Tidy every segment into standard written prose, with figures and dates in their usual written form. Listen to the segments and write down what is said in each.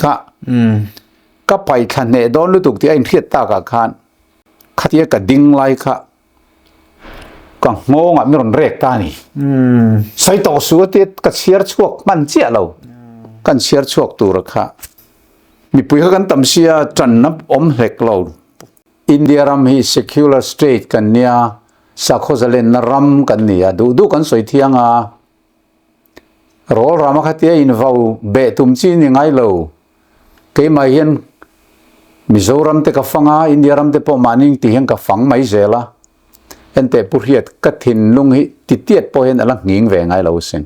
ka ka pai than ne don lu tuk ti ain thiet ta ka khan khatia ka ding lai kha ka ngonga mi ron rek ta ni sai to su ti ka chiar chuak man chia lo kan chiar chuak tu ra kha mi pui kan tam sia chan nap om hlek lo India ram hi secular state kan nia sakhozalen na ram kan nia du kan soi thianga rol rama khatia in vau be tum chi ni ngai lo ke mai hian Mizoram te ka fanga India ram te po maning ti hian ka fang mai zela ente puriat ka thin lung hi ti tiat po hian ala nging ve ngai lo sen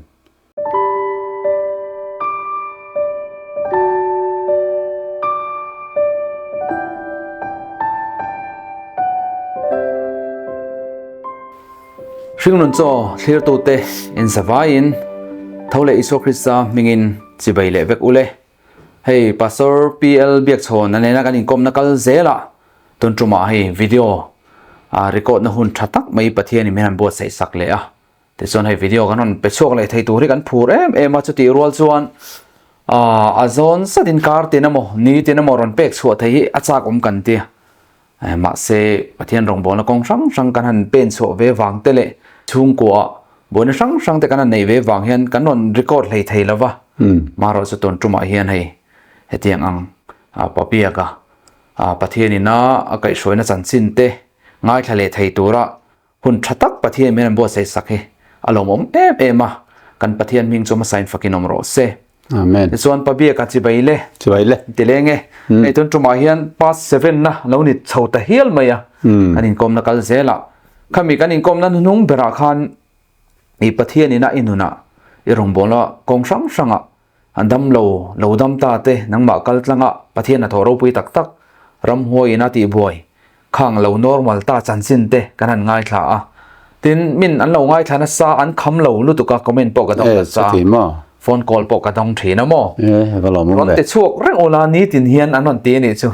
Ringnun cho thlir tu te in savain thole iso Krista mingin chibai le vek ule hey pastor PL biak chon anena kan in kom nakal zela ton truma hi video record na hun thatak mai pathian in men bo sai sak le a te chon hai video kanon pe chok le thei tu ri kan phur em a chuti rual chuan azon sadin kar te namo ni te namo ron pek chhuat thei achak kan ti ma se pathian rong bon la kong sang kan han pen cho ve wang te le chung kwa bon sang te kan nei ve wang hian kan non record lei thei lawa maro chu ton truma hian hei hetiang ang papia ka pathian ina akai soina chanchin te ngai thale thei tura hun thatak pathian men bo sai sakhe alomom ema kan pathian ming choma sign fakinom ro se amen chuan papia ka chibaile tilenge ei ton truma hian past 7 na lo ni chhota hial maya anin kom na kal zela khami kan in kom na nung bera khan i pathian ina inuna i rongbola kong sanga andam lo dam ta te nangma kal tlanga pathian na thoro pui tak ram hoi na ti boy khang lo normal ta chanchin te kanan ngai thla a tin min an lo ngai thana sa an kham lo lu tu ka comment po ka dong sa phone call po ka dong thina mo ron te chuak reng ola ni tin hian anon te ni chu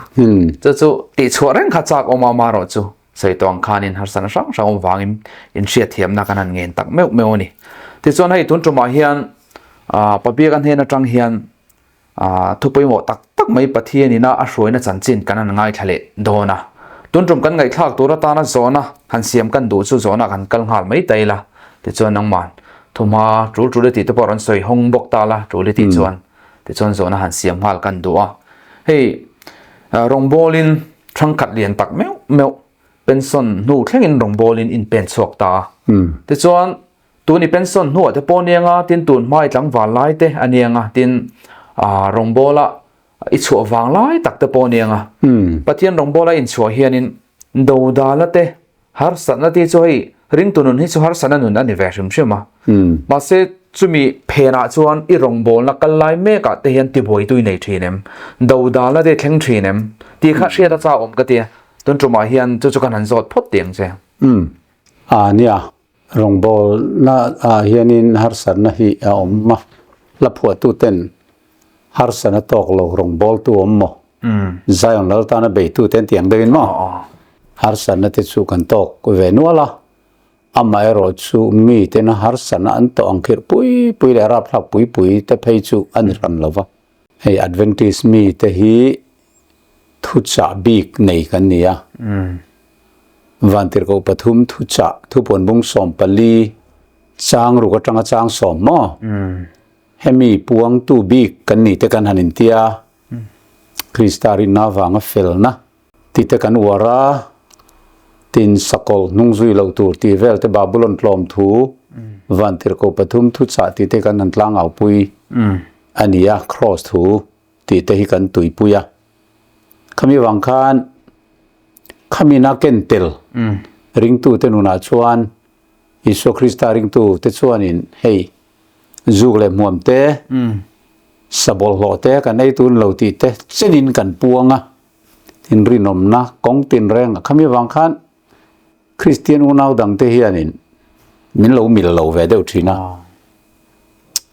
chu ti chuak reng kha chak oma ma ro chu sei tong khanin har san sang wangin in sia thiam na kanan ngen tak meu ni ti chon hai tun truma hian papia kan hena tang hian thupoi mo tak mai pathian ina a hroina chanchin kanan ngai thale dona tun trum kan ngai thak tura ta na zona han siam kan du chu zona kan kal ngal mai taila ti chon nang man thuma trul ti te poron soi hong bok ta la trul ti chuan ti chon zona han siam hal kan du a hei rongbolin thang khat lian tak meu pension nu thlengin rongbolin in pen chok ta ti chuan tuni pension nu te ponianga tin tun mai tlang wal lai te anianga tin rongbola i chu wang lai tak te ponianga pathian rongbola in chu hianin do dala te har sanna ti choi ring tunun hi chu har sananun ani ve shima ma se chumi phena chuan i rongbol na kallai me ka te hian ti boi tui nei thinem do dala de thleng thinem ti kha hria ta cha om ka ti ton truma hian chu kan han zot phot tiang che nia rongbol na hianin har sanna hi om ma la phua tu ten har sana tok lo rongbol tu om mo zion lal ta na be tu ten tiang dein mo har sanna te chu kan tok ko ve nuala amai ro chu mi te na har sana an to angkhir pui le rap thak pui te phei chu an ram lova hey advantage mi te hi thu cha bik nei kan nia vantir ko pathum thu cha thu pon bung som pali chang ru ka tanga chang som mo hemi puang tu bik kan ni te kan hanin tia kristari na wanga felna ti te kan wara tin sakol nungzui lo tur ti vel te babylon tlom thu vantir ko pathum thu cha ti te kan an tlang au pui ania cross thu ti te hi kan tui puya khami wang khan khami na kentel ring tu te nuna chuan iso krista ring tu te chuan in hey zugle muam te sabol lo te kan nei tun lo ti te chenin kan puanga tin rinom na kong tin reng khami wang khan Christian unau dang te hianin min lo mil lo ve deu thina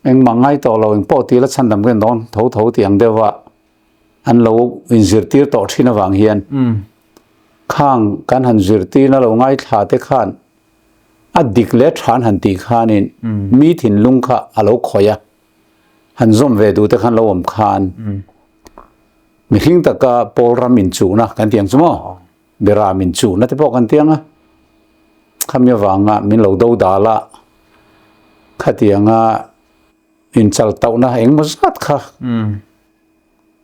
eng mangai to lo eng po ti la chan dam gen don tho tiang dewa an lo in zirtir to thina wang hian khang kan han zirti na lo ngai thla te khan a declare than han ti khanin mi thin lung kha alo khoya han zom ve du te khan lo om khan mi hing taka pol ramin chu na kan tiang chumo bera min chu na te pok kan tiang a khamya wanga min lo do dala khatianga in chal tau na eng mosat kha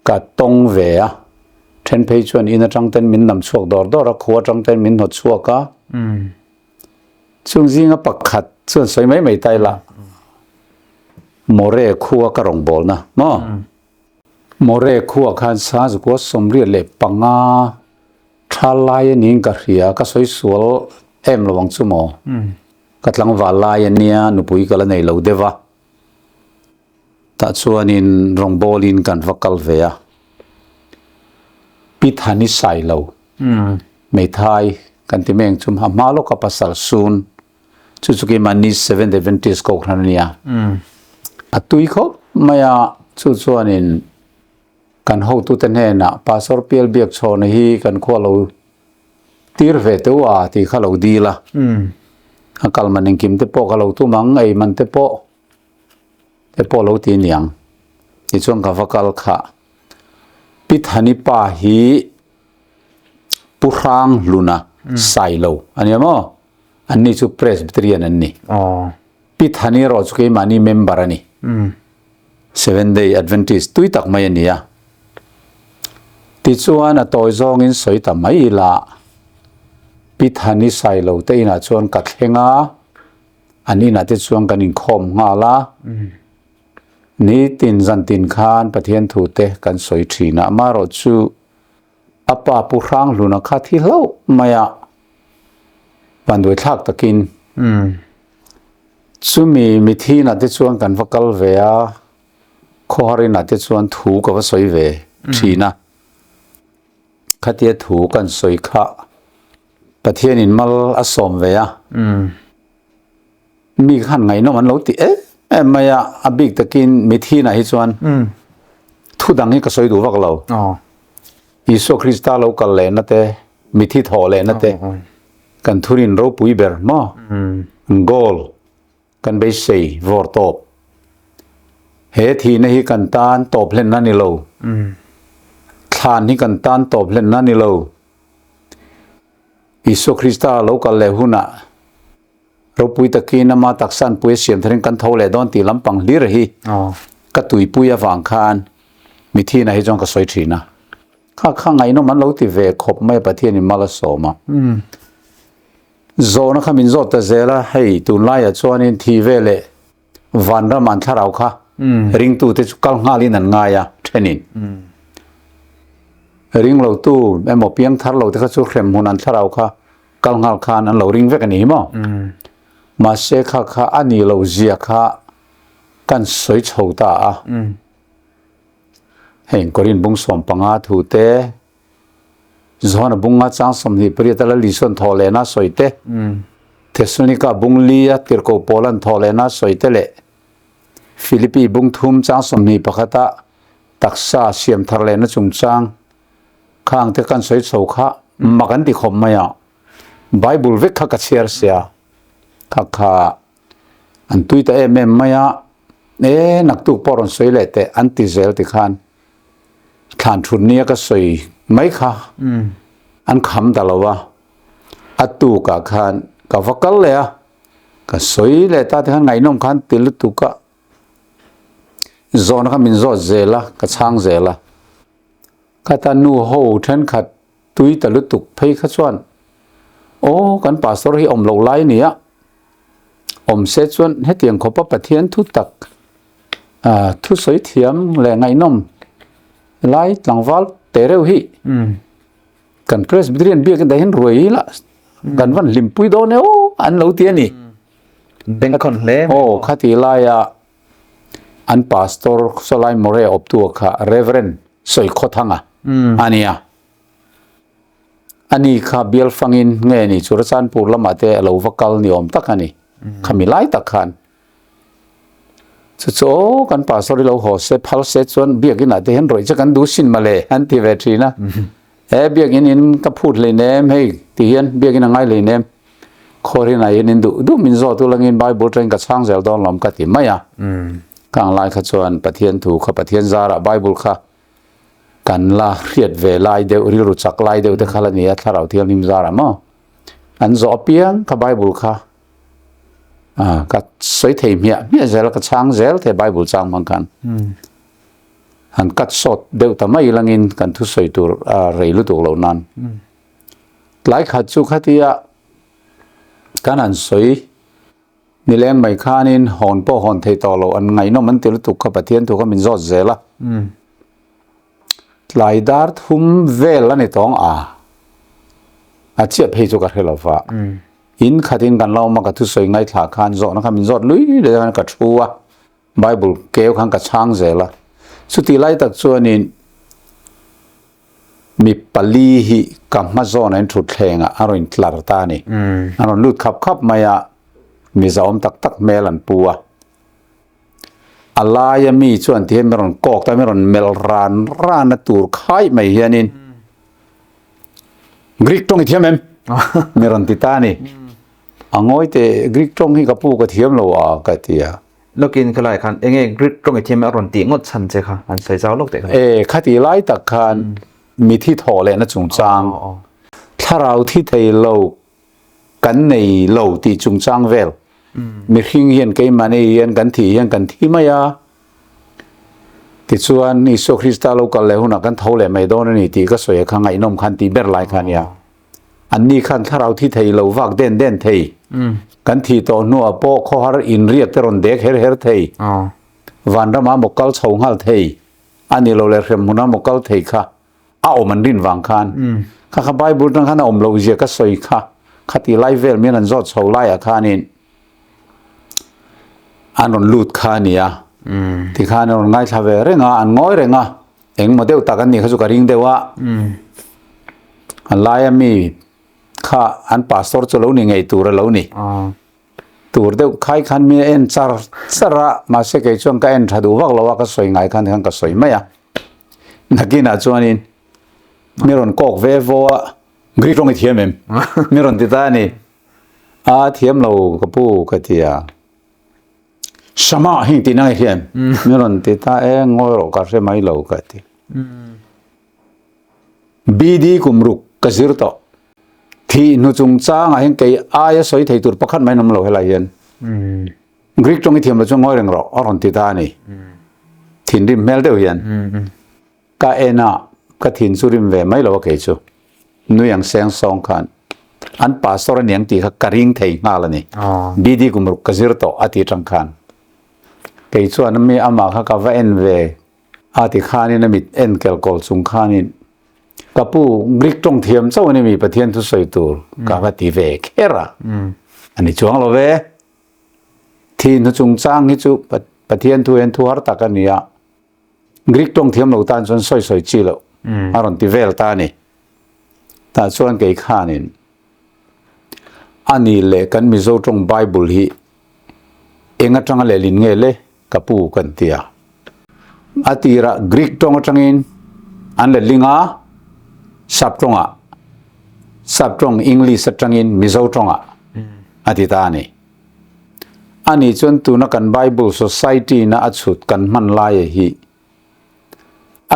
ka tong ve a then page 1 in atang ten min nam chuak dor dor a khuwa tang ten min hot chuaka chung zinga pakhat chuan soi mai mai tai la more khuwa ka rong bol na mo more khuwa khan sa zu ko somri le panga thalai ning ka ria ka soi sual em lawang chu mo katlang walai ania nupui kala nei lo dewa ta chuanin rong bolin kan vakal vea pithani sai lo mai thai kan timeng chum ha malo ka pasal sun chuchuki mani 7 Adventist ko khrania atui kho maya chuanin kan ho tu ten he na pastor piel biak chhon hi kan kholo tir ve te wa ti khalo di la akal maning kim te po khalo tu mang ei man te po lo ti niang ti chuang ka vakal kha pithani pa hi purang luna sailo ani mo anni chu presbyterian anni pithani ro chu ke mani member ani 7 day adventist tui tak mai ania ti chuan a toy zong in soi ta mai la pithani sailo te ina chuan ka thlenga ani na te chuang kanin khom nga la ni tin zan tin khan pathian thu te kan soi thina ma ro chu apa pu rang luna kha thi lo maya pandoi thak takin chumi mithi na te chuan kan vakal vea khori na te chuan thu ka va soi ve thina khatia thu kan soi kha pathian in mal asom vea mi khan ngai no man lo ti maya abik takin mithi na hi chuan thu dang hi ka soi du vak lo Iso Krista lo kal le na te mithi tho le na te kan thurin ro pui ber mo gol kan be sei vor top he thi na hi kan tan top len na ni lo than ni kan tan top len na ni lo Iso Krista lo kal le huna ro pui takin ma taksan pui siam thrin kan tho le don ti lampang lir hi ka tui pui awang khan mithi na hi jong ka soi thina kha ngai no man lo ti ve khop mai pathian in mala soma zo na khamin zo ta zela hei tu lai a chuan in thi ve le van ra man tharau kha ring tu te chu kal ngali nan nga ya thenin ring lo tu emo piang thar lo te kha chu khrem hunan tharau kha kal ngal khan an lo ring ve kan hi mo ma se kha ani lo zia kha kan soi chhota a heng korin bung som panga thu te zona bunga chang som ni priatala lison thole na soite Thessalonica bung lia tirko Poland thole na soite le Philippi bung thum chang som ni pakhata taksa siam tharle na chungchang khang te kan soi chokha makan ti khom maya Bible vek kha ka share sia kha an tuita maya nak tu poron soi le te anti zel ti khan khan thun nia ka soi mai kha an kham dalawa atu ka khan ka vakal le ka soi le ta te khan ngai nom khan til tu ka zona ka min zo zela ka chang zela ka ta nu ho than khat tui ta lu tuk phei kha chuan o kan pastor hi om lo lai nia om se chuan hetiang khopa pathian thu tak thu soi thiam le ngai nom lai tlangwal tereu hi kan presbyterian bia kan dahin roi la kan van limpui do ne o an lo ti ani ben kon le khati la ya an pastor solai more op tu kha reverend soi khothanga ania ani kha bial fangin nge ni churachan pur lama te lo vakal ni om takani khamilai takhan so kan pastor lo ho se phal se chon biakin ate hen roi cha kan du sin male anti vetri na biakin in ka phut le nem hei ti hian biakin angai le nem khori na in du min zo tu langin Bible train ka chang zel don lom ka ti maya kang lai kha chuan pathian thu kha pathian zara Bible kha กันละเรียดเวลาเดียวริรุจักไลเดียวแต่ขลนี้ถ้าเราเที่ยวนิมจาระมั้งอันจอเปียงกับไบเบิลค่ะก็สวยเทียมเนี่ยเจลก็ช่างเจลเทไบเบิลช่างเหมือนกันอันกัดสดเดียวแต่ไม่ลังอินกันทุสวยตัวเรื่องลุตัวเหล่านั้นหลายขัดจุขัดที่กันอันสวยนี่แรงไม่ขานินหอนพ่อหอนเทตอเราอันไงน้องมันติดตุกขับเทียนตุกขับมินจอดเจละหลายดาร์ทุ่มเวลนี่ต้องอาเจียบให้จุกระเทลฟ้าอินขัดอินกันเรามากัดทุสวยไงถาคานจอนะครับมินจอดลุยเดี๋ยวกัดชัวไบเบิลเกี่ยวขันกัดช่างเจละสุดที่ไล่ตักส่วนนี้มีปลีหิกับมาโซนันทุดแรงอารมณ์คลาร์ตานี่อารมณ์ลุดขับมายามีจอมตักเมลันปัวอะไรยังมีส่วนที่ไม่รอนกอกแต่ไม่รอนเมลรานตูร์ค่ายไม่เห็นนินกรีกตรงที่เมมไม่รอนติตานี่อ่างอยแต่กรีกตรงที่กับปูกระเทียมเรากระเทียแล้วกินก็หลายคันกรีกตรงที่ไม่รอนตีงดชันเจ้าค่ะอันใส่เจ้าลูกเด็กขัดที่ไล่ตักคันมีที่ถอเลยนะจงจางถ้าเราที่ไทยเรากันในเราที่จงจางเวลมีหิ้งเฮียนกันมันเฮียนกันที่ไม่ที่ส่วนอิสุคริสต์เราก็เลยหุ่นกันเท่าเลยไม่โดนนี่ที่ก็สวยข้างไอ้นมคันที่เบรไลคันยาอันนี้คันถ้าเราที่ไทยเราวักเด่นไทยกันที่ตัวนัวโปข้อหาอินเรียกแต่รอนเด็กเฮไทยวันละมาหมกเกลชงฮัลไทยอันนี้เราเลยเรียกมุนาหมกเกลไทยค่ะเอามันรินวางคันข้าขบายบุญนั่งขันอมเราเจก็สวยค่ะขัดที่ไลฟ์เวลมีนันจอดโชว์ไล่อาคานินอันนั้นลูดขานี่ที่ขานี่ง่ายชาเวเร่งอันง่อยเร่งเอ็งมาเดียวตากันนี่เขาสุกริงเดียวอันไล่มีข้าอันพาสปอร์ตจะเล่านี่ไงตัวเราเล่านี่ตัวเดียวใครขันมีเอ็นซาระมาเสกช่วงก็เอ็นถ้าดูว่าเราว่าก็สวยง่ายขันก็สวยไหมนักกินอาจวนนี่มีรอนกอกเวฟว่ากรีกตรงที่เทียมมีรอนติดตานี่เทียมเราก็ปูกระเทียสมาหิงตีนั่งเทียมมีรอนติดตางอยเราก็เสไม่เรากระเทียบีดีกุมรุกกระซิรโตที่นุจงจ้างหิงเกยสวยไทยตุรปขันไม่นำเราให้ไหลเย็นกรีกตรงที่เทียมเราจงงอยเร่งเรารอนติดตานี่ถิ่นริมเมลเดียวเย็นก็ก็ถิ่นสุริมเวไม่เราเกยจูนุยังเสียงสองคันอันพาสตอร์นี่ยังตีกริงไทยมาแล้วนี่บีดีกุมรุกกระซิรโตอาทิตย์จังคันเกยจูอันมีอามาค่ะกับว่าเอ็นเวอาทิตย์ขานี่นมิดเอ็นเกลกอลสุงขานี่กับผู้กรีกตรงเทียมเจ้านี่มีประเทศทุสวยตัวกับว่าตีเวเคระอันนี้ช่วงเราเวที่นุจงจ้างนี่จูประเทศทุเอ็นทุหาร์ตากันนี่กรีกตรงเทียมเราตานส่วนสวยจีแล้วอารมณ์ตีเวลตานี่แต่ส่วนเกยขานี่อันนี้เลยกันมิโซตรงไบเบิลฮีเองจังเลยลินเงเลยกับผู้กันเตียอาทิระกรีกตรงจังอินอันเลยลิงสับตรงอังกฤษจังอินมิโซตรงอาทิตานี่อันนี้จนตัวนักกันไบเบิล society น่าอัดสุดกันมันลายฮี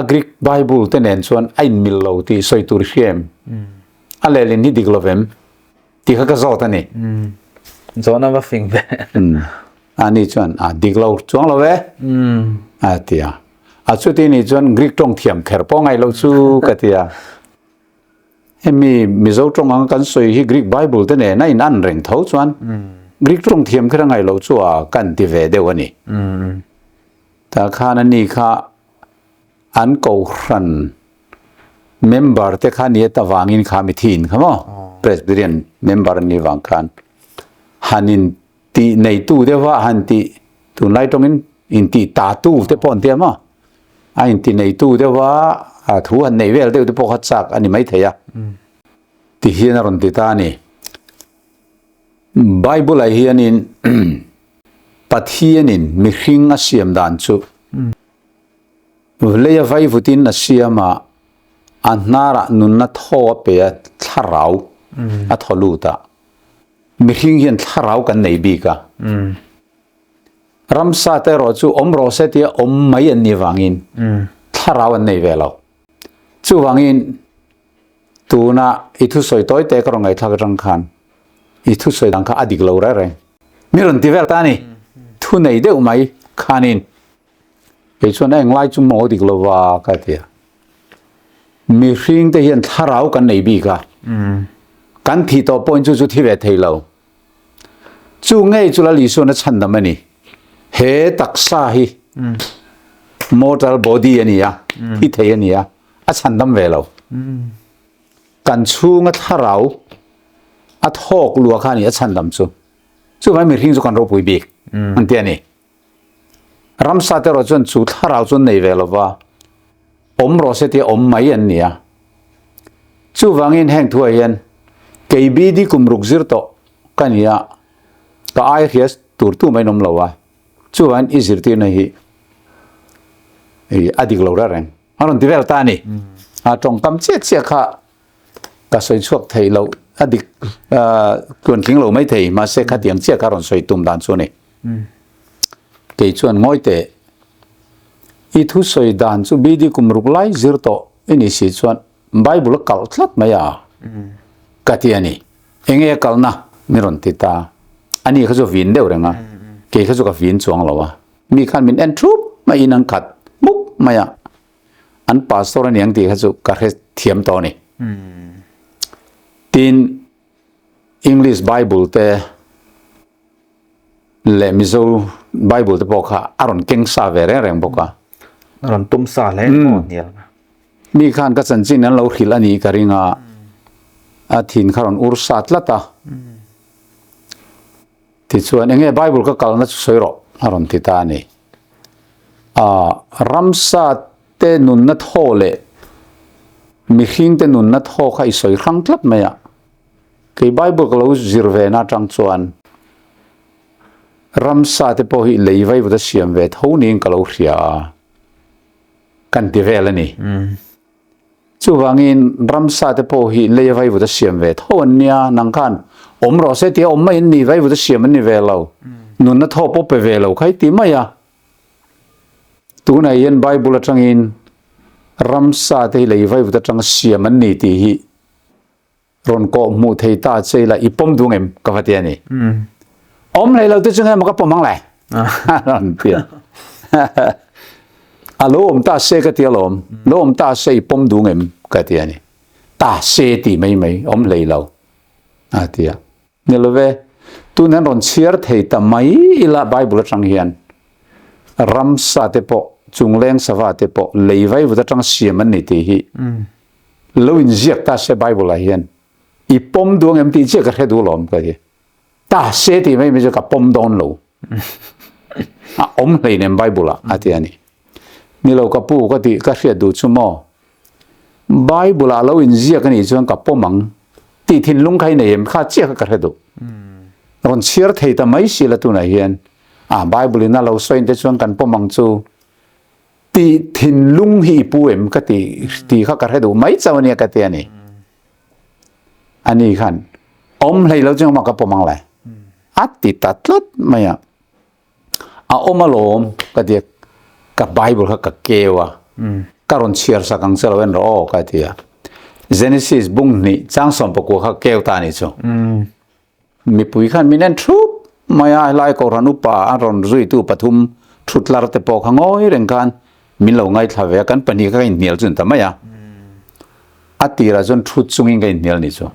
กรีกไบเบิลเต็นเองส่วนไอ้มิลโลที่สวยตัวเชียมอะไรเล่นนี่ดิกลอเวมที่เขาก็จอดนี่จอดนั่นว่าฟิงเวอันนี้ส่วนดิกลอจวงเราเวเตียสุดที่นี่ส่วนกรีกตรงเทียมแคร์ป้องไงเราสู้กันเตียมีมิโซตรงกันสวยที่กรีกไบเบิลเต็นเองนั่นเร่งเท่าส่วนกรีกตรงเทียมคือไงเราสู้กันที่เวเดียวนี่แต่ข้านั้นนี่ข้าอันกูรันเมมเบอร์เทคานี้ตะวางินขามิทีนครับมั้งเพรสบิเรียนเมมเบอร์นี่วางกันฮันินตีในตู้เดียวว่าฮันตีตู้ไล่ตรงนี้อินตีตาตู้เทปอนเทียมั้งอินตีในตู้เดียวว่าถูอันในเวลเดียวที่พวกเขาจักอันนี้ไม่เทียที่เฮียนรอนติตานี่ไบเบิลไอเฮียนินปัทเฮียนินมิหิงอาเซียมดานจูเลยไว้ฟุตินอาเซียมาอันนาระนุนนัทโฮเปียทาราวอัทฮลูตามิหิงเห็นทาราวกันในบีกะรัมซาเตโรจูอมโรเซติอมไม่ยันนิวังอินทาราวในเวลา chu wangin tuna ithu soi toy te karong ai thak rang khan ithu soi dang kha adik lo ra re miron ti vel ta ni thu nei de umai khanin ke chuan ai nglai chu mo dik lo wa ka tia mi hring te hian tharau kan nei bi ka kan thi to point chu thi ve thei lo chu ngei chu la li so na chan da mani he taksa hi mortal body ania hi thei ania a chan dam ve lo kan chunga tharau a thok lua kha ni a chan dam chu mai mi hring chu kan ro pui bik an tia ni ram sa te ro chon chu tharau chon nei ve lo wa om ro se ti om mai an nia chu wangin heng thua hian kb di kumruk zir to kania ka ai hias tur tu mai nom lo wa chu wan izir ti na hi adik lo ra reng aron ti vel ta ni a tong kam che che kha ka soi chuak thei lo adik kun king lo mai thei ma se kha tiang che ka ron soi tum dan chu ni ke chuan ngoi te I thu soi dan chu bi di kumruk lai zir to ini si chuan bible kal thlat maya katiani enge kalna miron ti ta ani kha zo vin deu renga ke kha zo ka vin chuang lawa mi khan min en thup ma inan khat muk maya an pastor ani ang ti kha zo ka he thiam to ni tin English Bible te le mizo Bible te pokha aron king sa ve reng boka ron tum sa le mo nial mi khan ka chan chin an lo khil ani karinga a thin kharon ur sat lata ti chuan enge Bible ka kalna soiro aron ti ta ni a ramsa te nun na thole mi hing te nun na tho khai soi khang tlat maya ke Bible ka lo zirve na tang chuan ramsa te po hi leivai bu da siam ve thoning ka lo hria kan ti vel ani chu wangin ramsa te po hi leivai bu da siam ve thon nia nang khan om ro se ti om mai ni vai bu da siam ani ve lo nun na tho po pe ve lo khai ti maya tu na yen Bible atangin ramsa te leivai bu da tang siam ani ti hi ron ko mu thei ta cheila ipom dungem ka vatiani om lai lo te chung ma ka pomang lai ron pia alo om ta se ka ti alom lo om ta se pom dungem ka ti ani ta se ti mai mai om lei lo atia ni lo ve tu nan ron chiar thei ta mai ila Bible atang hian ram sa te po chungleng sawa te po leivai vu ta tang siam an ni ti hi lo in ziak ta se Bible a hian I pom dungem ti che ka hedu lom ka hi ta se ti mai me ka pom don lo a om lei nem Bible ati ani ni lo ka pu ka ti ka hriat du chu mo Bible a lo in zia ka ni chuan ka pomang ti thin lung khai nei em kha che ka hredu ron chiar thei ta mai si la tu na hian a Bible na lo soin te chuan kan pomang chu ti thin lung hi pu em ka ti kha ka hredu mai chawani ka ti ani ani khan om lei lo chung ma ka pomang lai ati tatlat maya a omalom ka ti ka Bible ka kewa karon chiar sa kang selwen ro ka tia Genesis bung ni chang som pa ko ka kew ta ni chu mi pui khan minen thup maya lai ko ranu pa aron zui tu pathum thutlar te po khangoi reng kan min lo ngai thlawe kan pani ka in nial chun ta maya atira jon thut chungin ga in nial ni chu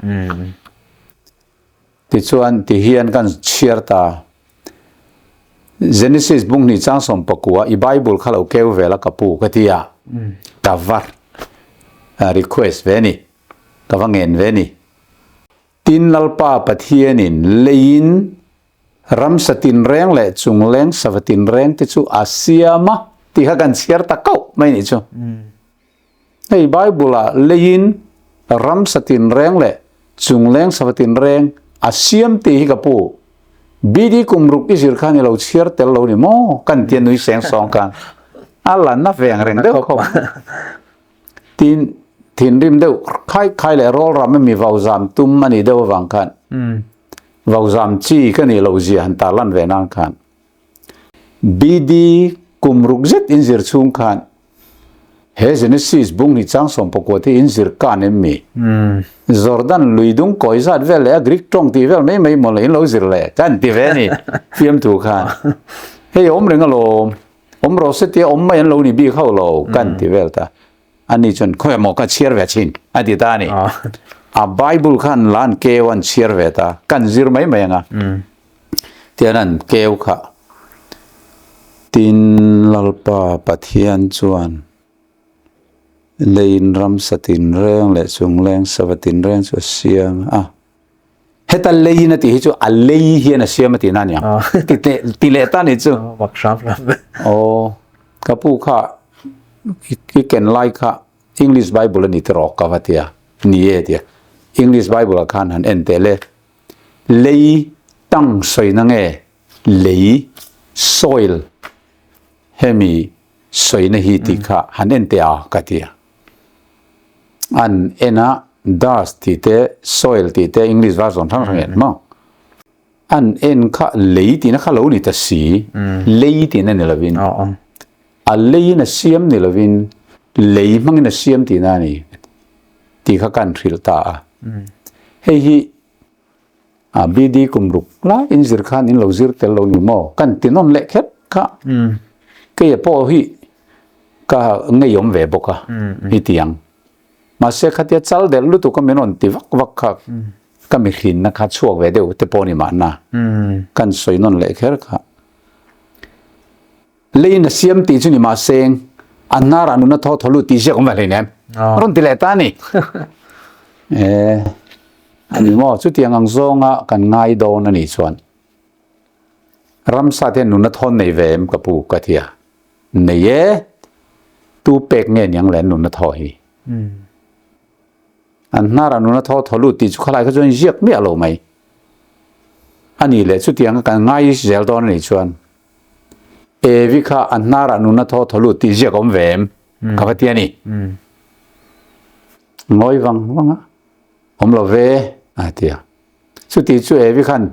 ti chuan ti hian kan chiar ta Genesis bung ni chang som pakua I Bible khalo keu vela kapu katia kavar request veni kavangen veni tin lalpa pathianin lein ram satin reng le chungleng savatin reng te chu asiama ti ha kan chiar ta kau mai ni chu hey Bible a lein ram satin reng le chungleng savatin reng asiam ti hi kapu bidi kumruk isir khan lo chiar tel lo ni mo kan tian nui seng song kan ala na veng reng deu kho tin rim deu khai le rol ram mi vau zam tum mani deu wang khan vau zam chi kan ni lo ji han ta lan ve nang khan bidi kumruk zet in zir chung khan he Genesis bung ni chang som pokoti in zirkan emmi Jordan luidung koizat vel e Greek tong ti vel mai mol in lo zir le kan ti ve ni fiam tu khan he om reng lo om ro se ti om mai lo ni bi khau lo kan ti vel ta ani chon khoi mo ka chiar ve chin adi ta ni a Bible khan lan ke wan chiar ve ta kan zir mai nga tianan keu kha tin lalpa pathian chuan lein ram satin reng le chung leng savatin reng chu siam heta lein ti hi chu a lei hi na siam ti na nya ti le ta ni chu workshop kapu kha ki ken like kha English Bible ni tro ka vatia ni e dia English Bible khan han en te le lei tang soi na nge lei soil hemi soi na hi ti kha han en te a ka tia an ena dust ti te soil ti te English version thang thang mo an en kha lei ti na kha lo ni ta si lei ti na ni lovin a lei na siam ni lovin lei mang na siam ti na ni ti kha kan thil ta hei hi a bidi kumruk la in zir khan in lo zir tel lo ni mo kan tinon le khet kha ke po hi ka ngai yom ve boka hi tiang ma se khatia chal del lu tu ka menon ti vak vak kha ka mi khin na kha chuak ve deu te poni ma na kan soi non le kher kha lein siam ti chu ni ma seng anara nu na tho tholu ti je kom le nem ron ti le ta ni ani mo chu tiang ang zonga kan ngai do na ni chuan ram sa te nu na thon nei vem ka pu ka thia nei ye tu pek nge nyang len nu na tho hi an nara nu na tho tholu ti chu khalai ka chuan jiak mi alo mai ani le chu tiang kan ngai zel do na ni chuan e vi kha an nara nu na tho tholu ti jiak om vem ka pa tia ni ngoi wanga om lo ve tia chu ti chu e vi khan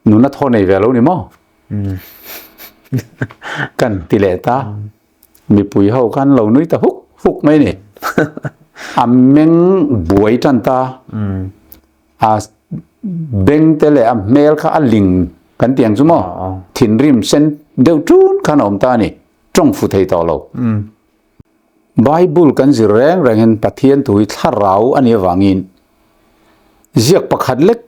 nu na tho nei ve lo ni mo kan ti le ta mi pui ho kan lo nui ta huk mai ni meng buai tan ta beng te le mel kha ling kan tiang chu mo thin rim sen deu tun kan om ta ni trong fu thei to lo Bible kan zir reng hen pathian thui tharau ani wangin ziak pakhat lek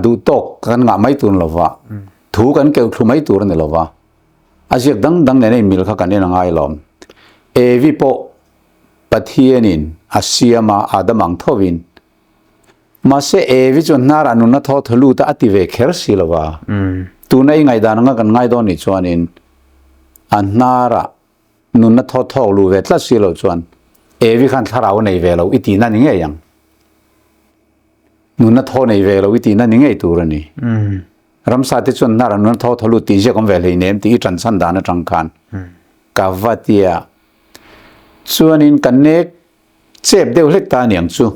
du tok kan nga mai tun lova thu kan keu thu mai tur ne lova aziak dang ne nei mil kha kan ena ngai lom evi po pathianin asiama adamang thovin ma se evi chon nara nu na tho tholu ta ati ve kher silova tu nei ngai dan nga kan ngai do ni chuanin an nara nu na tho lu ve tla silo chuan evi khan tharau nei ve lo iti na ni nge yang nu na tho nei ve lo iti na ni nge tur ani ram sa te chon nara nu na tho tholu ti je kom ve le nem ti tran san da na tang khan ka vatia chuanin kanek chep deu lek ta niang chu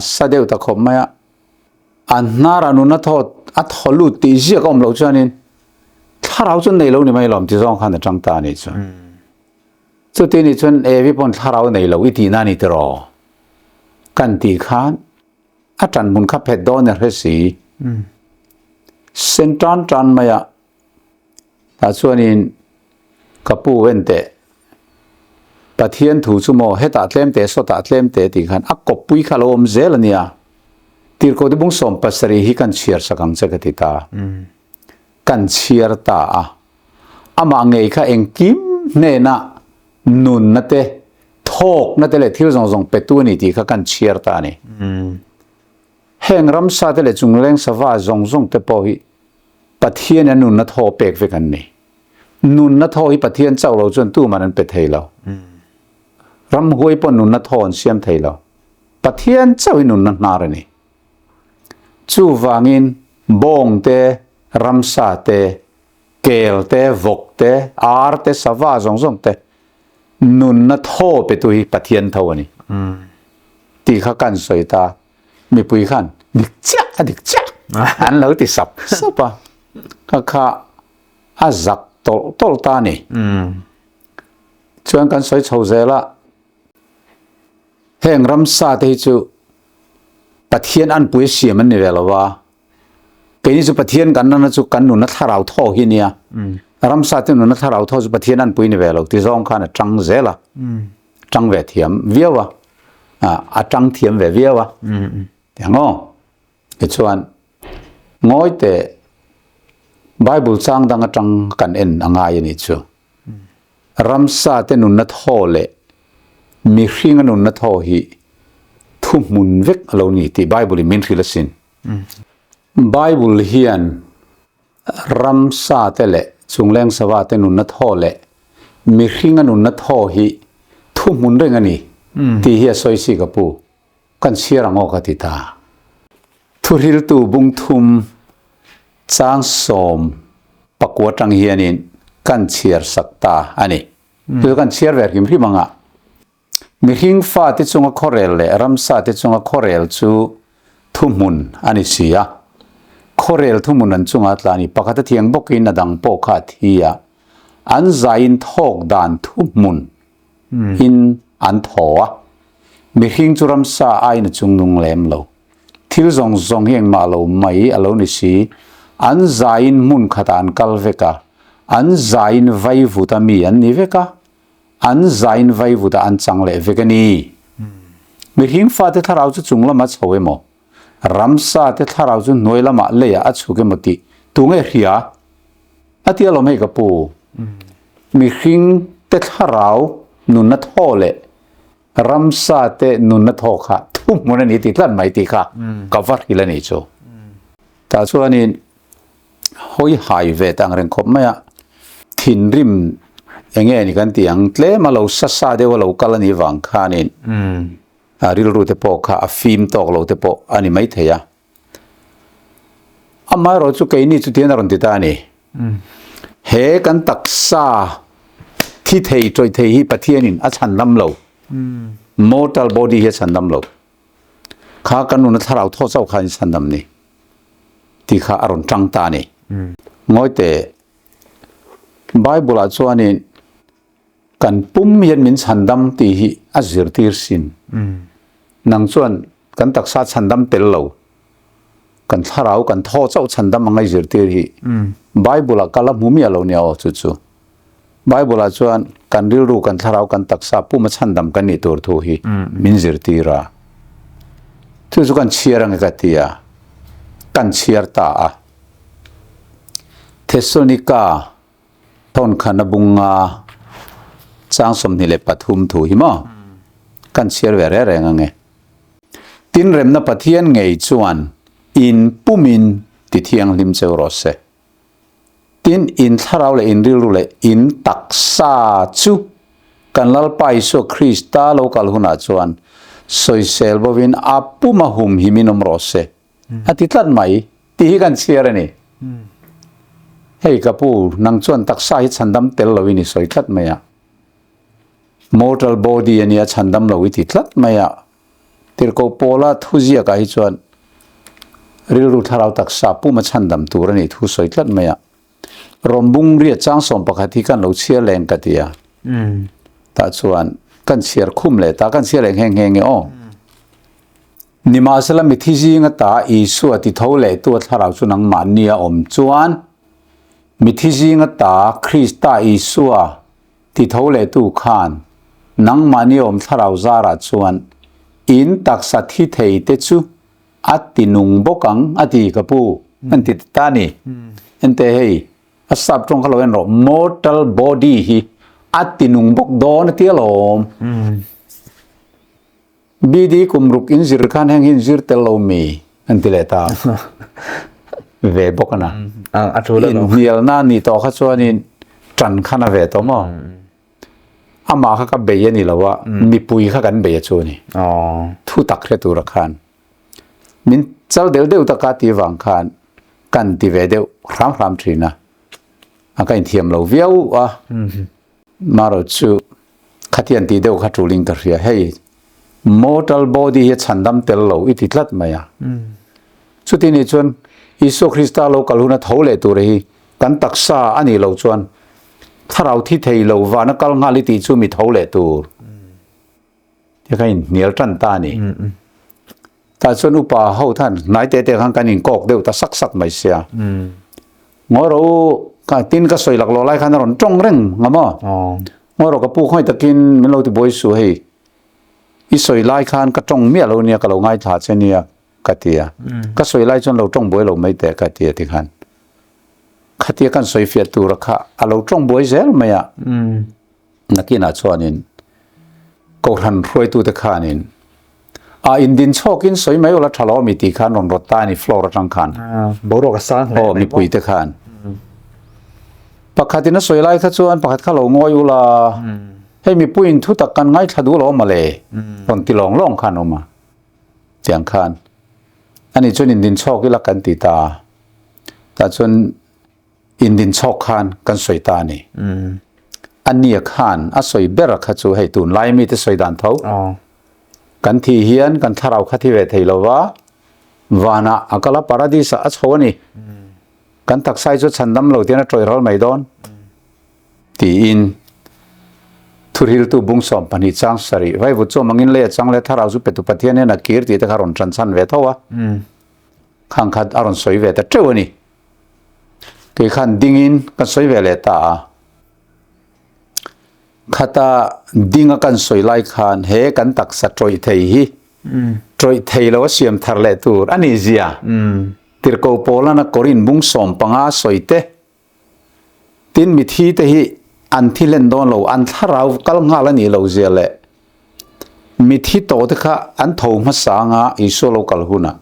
sa deu ta khom maya an nara nu na tho a tholu ti je kom lo chuanin tharau chon nei lo ni mai lom ti zong khan tang ta ni chu chu ti ni chon evi pon tharau nei lo iti na ni tro kan ti khan a tran mun kha phet do ne re si sentan tran maya ta chuanin kapu wente pathian thu chu mo heta tlem te so ta tlem te ti khan akop pui khalom zelania tir ko de bung som pasari hi kan chiar sakang chakati ta kan chiar ta ama ngei kha engkim ne na nun na te thok na te le thil zong zong petu ni ti kha kan chiar ta ni heng ram sa te le chung leng sawa zong zong te po hi pathian an nun na tho pek ve kan ni nun na tho hi pathian chau lo chon tu man pe thei lo ram hoi pon nun na thon siam thei lo pathian chau nun na nar ni chu wangin bong te ram sa te kel te vok te ar te sawa zong zong te nun na tho pe tu hi pathian tho ani ti kha kan soi ta mi pui khan dik cha an lo ti sap pa kha azak tol ta ni ชวนกันสอยเฉาเซละแห่งรำซาที่จูปะเทียนอันปุยเสียมันนี่เวลาว่าเกนี่จูปะเทียนกันนั่นจูกันหนุนนัทราวท่อหิเนี่ยรำซาที่หนุนนัทราวท่อจูปะเทียนอันปุยนี่เวลาที่ร้องข้านะจังเซละจังเวทียมเวียวะจังเทียมเวียวะอย่างง้อไอ้ชวนง้อยแต่ไบเบิลสร้างดังจังกันเอ็นอ่างายนี่จูรำซาที่หนุนนัทท่อเล่มีขิงหนุนนัทท่อฮีทุมุนเวกเหล่านี้ที่ไบเบิลมินทิลสินไบเบิลเฮียนรำซาเตเลสุงแรงสวาเตนุนนัทโฮเลมีขิงนุนนัทโฮฮีทุมุนเรื่องนี้ที่เฮียสอยสิกับปูกันเชียรังอกติตาทุริลตูบุงทุมจางสมปักวัดจังเฮียนินกันเชียร์สักตาอันนี้คือกันเชียร์เวกิมพิมังะมีขิงฟ้าที่จงคอเรลเลรำซาที่จงคอเรลจูทุมุนอันนี้เสียคอเรลทุมุนันจุงอัตลานีปกติเทียงบกินดังโปขาทียอันใจอินทอกดานทุมุนอินอันทอมีหิงจุรัมซาไอนจุงนุงเลมโลทิลซงเฮียงมาโลไม่อโลนิสีอันใจอินมุนขดานกัลเวกาอันใจอินไวฟุตามีอันนิเวกาอันใจอินไวฟุตาอันจังเลเวกานีมีหิงฟาเตทาราวจุงละมัดเอาไว้โมรำซาเตทาราวจุนหน่วยละมาเลยอัดสุกเมติตุงเอเฮียอัติอารมณ์ให้กับปูมีขิงเตทาราวนุนนัทโฮเลรำซาเตนุนนัทโฮค่ะทุกมันนี่ติดลันไม่ติค่ะกับวัดฮิลานิโจแต่ส่วนนี้หอยหายเวตังเริงคบไม่อะทินริมอย่างเงี้ยนี่กันที่ยังเล่มาเราสัสเดวเรากัลนิวังคานินริลรูเตโปค่ะฟิล์มตอกเราเตโปอันนี้ไม่เทียอามาเราจุกไอ้นี่จุดที่นั่นติดตานี่เฮกันตักซาที่เทยจอยเทยปะเทียนินอัชันดำเรามอเตอร์บอดี้เฮชันดำเราข้ากันนุนทาราทอเจ้าข้าชันดำนี่ที่ข้าอารมณ์จังตานี่ง่อยแต่ไบเบิลจวนนี่กันปุ่มยันมินชันดำที่ฮิอัจฉริยสินนังส่วนกันตักซาชันดำเตลเรากันทาราวกันทอเจ้าชันดำมังไงจิรติรีไบเบิลกัลมุมีเราเนี่ยจู่ไบเบิลจวนกันริรูกันทาราวกันตักซาปุ่มชันดำกันนี่ตัวทูฮีมินจิรติระจู่กันเชียรังกัติยากันเชียร์ตาเทสโซนิกาตอนขันบุงาจางสมนิเลปฐุมถูหิมะกันเชียร์เวรแรงไงตินเริ่มนับเทียนไงจวนอินปุ่มินติเทียงลิมเจอรสเซตินอินทาราวเลอินริลุเลอินตักซาจูกันลลไปโซคริสตาโลกาลหุนาจวนสอยเซลบวินอาปุมาหุมหิมินอมรสเซอาทิตย์ละไหมตีกันเชียร์นี่เฮ้ยกับปูนังจวนตักซาฮิชันดัมเตลลวินิสอยทัดไหมอะmortal body อันนี้ฉันดำเราวิธีทัดไม่อะที่เราโพล่าทุจีกันให้ชวนริลรูทาราวตักซาปูมาฉันดำตัวนี้ทุสอยทัดไม่อะรวมบุ้งเรียจ้างสมปกติกันเราเชียร์แรงกันที่อะแต่ชวนกันเชียร์คุ้มเลยแต่กันเชียร์แรงแห้งๆอ๋อนิมาสละมิที่จริงตาอีส่วนที่เท่าเลยตัวทาราวจุนังมันเนียอมจวนมิที่จริงตาคริสต์ตาอีส่วนที่เท่าเลยตัวขานนังมันนิยมทาราวซาราชวนอินตักสัตที่เทยเตจูอัตินุงบกังอติกปูอันติดตานี่อันเตให้อัศบตรงเขาเรียนว่า mortal body ฮีอัตินุงบกโดนที่ลมบีดีคุมรุกอินจิรคันแห่งอินจิรเตลมีอันติเลตาเวบกนะอัศวรอินเมียลนานี่ต่อข้าชวนินจันขันเวตมออามาเขาก็เบียนี่แหละว่ามีปุยเขากันเบียโจนี่ทุตักเรตุระคันมินเจ้าเดียวตะกาตีวังคันกันตีเวเดียวรำทรีนะอาการเทียมเราเวียวมาเราจูขัดยันตีเดียวขัดจูลิงกันเรียให้ mortal body เฮชันดำเตลเราอิติลัดมาสุดที่นี่ชวนอิสุคริสตาโลกัลหุนาเท่าเลยตัวเรกันตักษาอันนี้เราชวน ถ้าเราที่เทโลวานะกัลงาลิติจูมีเท่าเลตูที่ใครเหนียวจันตานี่แต่ส่วนอุปาเฮาท่านนายเตะข้างกันอิงกอกเดียวแต่สักไม่เสียงอเราก็ตินก็สวยหลักโลไล่ขันรอนจ้องเร่งงามงอเราก็ปูค่อยตะกินมันเราที่บอยสวยอีสวยไล่ขันก็จ้องเมียเราเนี่ยก็เราง่ายถาเช่นนี้กะเตียก็สวยไล่จนเราจ้องบอยเราไม่แต่กะเตียที่ขันขัดเตียกันสวยเฟียตัวราคาเราจ้องบอยเซลไม่อะนักกินอาชวนินก็ทันรวยตัวตะขานินอินดินชอกินสวยไหมว่าทะเลาะมีตีขันรอนรถใต้นี่ฟลอร์จังขันบรกสร้างมีปุ๋ยตะขันปกตินะสวยไล่ข้าชวนปกติข้าเรางออยู่ละให้มีปุ๋ยทุตักกันง่ายถ้าดูเรามาเลยตอนที่ลองขันออกมาเจียงขันอันนี้ชวนอินดินชอกินละกันตีตาแต่ชวนอินดินชอขันกันสวยตานี่อันนี้ขันสวยเบรกข้าชวนให้ตุนไล่มีแต่สวยดันเท่ากันที่เฮียนกันถ้าเราคัดที่เวทีเราว่าวานะอักลาปาราดิสอัศวนี่กันตักไซจุดฉันดำเราที่นั่นตรอยรัลไม่ดอนที่อินทุริลตุบุงสอมปนิจังสรีไว้บุตรมังอินเล่จังเล่ถ้าเราสุเปตุปะเทียนเนี่ยนักกีฬาที่ตะการอนจันสันเวทว่าข้างขัดอารอนสวยเวทเจ้านี่ที่ขันดิ่งอินกันสวยเวเลตาข้าตาดิ่งกันสวยไล่ขันเฮกันตักสัตรอยเทียตรอยเทียแล้วเสียมทะเลตูอันนี้เสียติรโกโปลนะกอรินบุงสอมปังอาสวยเตตินมิทีเตหิอันที่เล่นโดนเราอันถ้าเรากัลงาลนี่เราเสียเลยมิทีโตเตคะอันโถมาสางาอิโซโลกัลหุนะ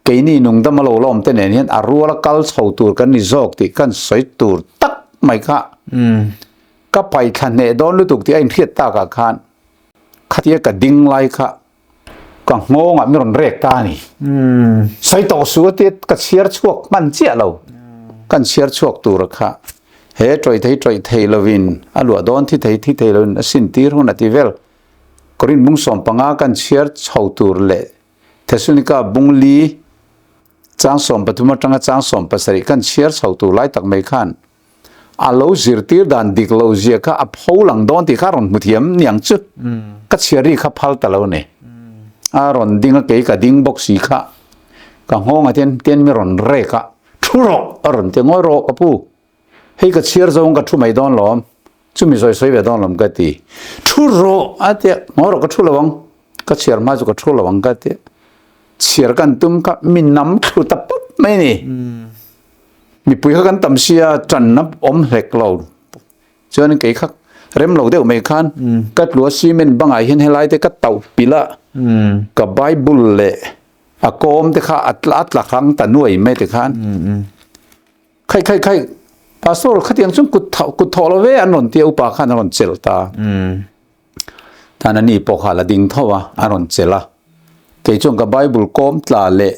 เกนี่นุ่งดำมาโลลอมเตเนเห็นอารัวละกัลเฉาตูร์กันนิจอกติกันสวยตูร์ตักไม่ค่ะก็ไปทันเนโดนลุตุกที่ไอ้เทียตากาคานขัดเยกดิ่งไล่ค่ะก็งงอ่ะมีรอนเรกตานี่ใส่ต่อสู้ที่กัดเชียร์ชวกมันเจ้าเรากันเชียร์ชวกตัวราคาเฮ้ตรอยเทลวินอลัวดอนที่เทลวินสินตีร์หุนอติเวลกรินบุงสอมปังอากันเชียร์ชาวตัวเล่เทสุนิกาบุงลีจางสอมปฐุมจังจางสอมปัสริกันเชียร์ชาวตัวไล่ตักไม่ขันอาโลจิรตีร์ดันดิกโลเจียก็อับหูหลังดอนที่ข้ารอนมุทิยมเนียงจุดกัดเชียร์รีขับพัลตะเลวเนี่ยอารอนดิ้งเกยกับดิ้งบ็อกซี่ค่ะกับห้องเตียนมีรอนเรค่ะทุรออารอนเตียงอยรอกับผู้ให้กับเชียร์จงกับทุไม่ดอนหลอมจุมีสวยๆแบบดอนหลอมกันตีทุรออาเตียงอยรอกับทุระวังกับเชียร์มาจุกับทุระวังกันตีเชียร์กันตุ้มกับมีน้ำทุตับปุ๊บไม่นี่มีปุ๋ยกันตั้มเชียจันนับอมเล็กเราเจอในเกยค่ะเริ่มเราเดี๋ยวไม่คันกัดลัวซีเมนบางไอเห็นให้ไล่แต่กัดเต่าปีละกับไบเบิลเล่อะโกมแต่ข้าอัตละครั้งแต่หน่วยไม่แต่คันใครพาสโตร์ขัดยังจุ่มกุดทอละเวอันนนเตียอุปาขันอันนนเจลตาท่านนี้ปกหาละดิ่งเท่าว่าอันนนเจละเกี่ยจงกับไบเบิลโกมตลาเล่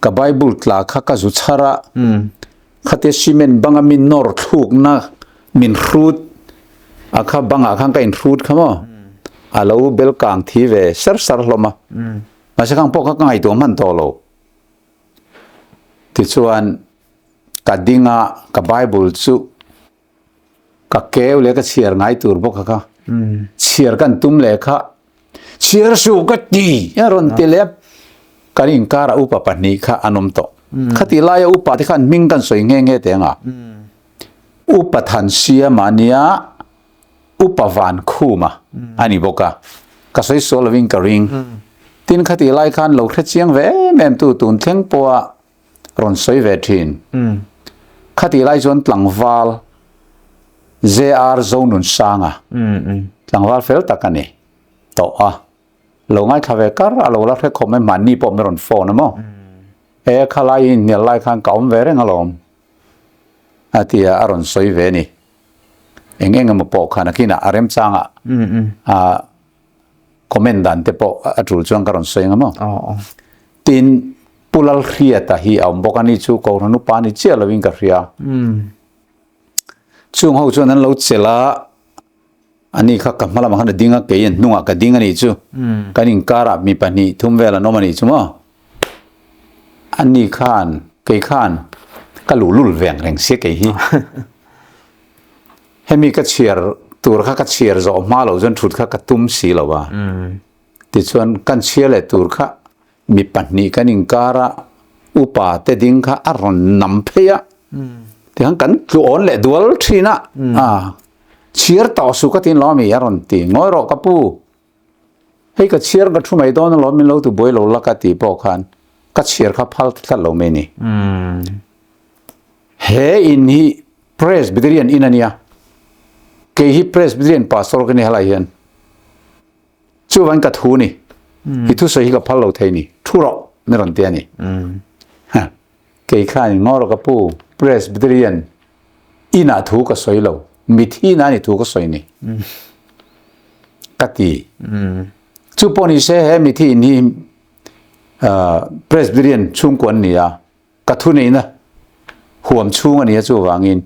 กับไบเบิลตลาข้าก็จุดชาระขัดยังซีเมนบางมินนอร์ทุกนะมินรูดอาข้าบางอาข้างก็อินรูดขโมอาเราเบลกางทีเวสร์ลมามาสักครั้งพวกเขาก็ให้ตัวมันโตโลที่ส่วนกัดดิ่งกับไบเบิลซูกับเกลเล็กเชียร์ไงตัวพวกเขาเชียร์กันตุ้มเล็กเชียร์สูก็ดีอย่างรอนติเล็บกันอิงการอุปปันนี้ค่ะอนมโตขัดที่ไล่อุปที่ขันมิ่งกันสวยเงี้ยเตียงอุปทันเสียมาเนียอุปวานคู่มาอันนี้บอกก็สวยโซลวิงกริงตินขัดที่ไล่ขันเราแค่เชียงเวแม่ตัวตุนเทงปัวรอนสวยเวทินขัดที่ไล่จนหลังวาลเจอาร์โซนุนสางหลังวาลเฟลตักันนี่ต่อเราง่ายคาเวการเราลักแค่คอมไม่มันนี่ปอมไม่รอนโฟนะมั้งขลายเนี่ยไล่ขันเก่าเวเรงอารมณ์อาทิตย์อารอนสวยเวนี่เองมาปอกขนาดกินอารมณ์จังคอมเมนดันเตปอจุลจวงการอนสวยงั้นมั้งตินปุลลเรียตาฮีเอาบอกกันนี่ชูกอรนุปานิเจลวิงกับเรียช่วงเขาช่วงนั้นเราเจละอันนี้ข้ากับมาละมันกันดิ้งเกยนนุ่งกับดิ้งนี่ชูกันอิงการะมีปนีทุ่มเวลานอมันนี่ชูมั้งอันนี้ข้านเกยข้านก็หลุลแหวงแรงเสียเกยฮี ให้มีกระเชียร์ตัวข้ากระเชียร์จะออกมาเราจนถุดข้ากระตุ้มสีเราว่าติดส่วนกันเชียร์เลยตัวข้ามีปัญหากันอิงการะอุปาเตดิงข้าอารมณ์นำเพียที่หังกันคืออ่อนเลยดวลทีน่ะเชียร์ต่อสู้กันที่ล้อมีอารมณ์ตีงอยรอกระปูให้กระเชียร์กระทุ่มไอ้ดอนล้อมีเราตัวบอยเราลักตีปอกขันกระเชียร์ข้าพัลทัดเราไม่นี่เฮอินฮีเพรสบิดเรียนอินเนี่ยเกฮีเพรสบิดเรียนพาสโตร์กันนี่อะไรเห็นจู่วันกัดหูนี่ฮิทุสฮิกับพัลเราเทนี่ทุรอไม่รอนเตียนี่เกยข้านี่งอรกับปูเพรสบิดเรียนอินาถูกกับสวยเรามิที่นั่นนี่ถูกกับสวยนี่กัดตีจู่ปนิเซ่เฮมิที่นี่เพรสบิดเรียนชุ่มกวนนี่กัดหูนี่นะห่วมชุ่มอันนี้จู่วางิน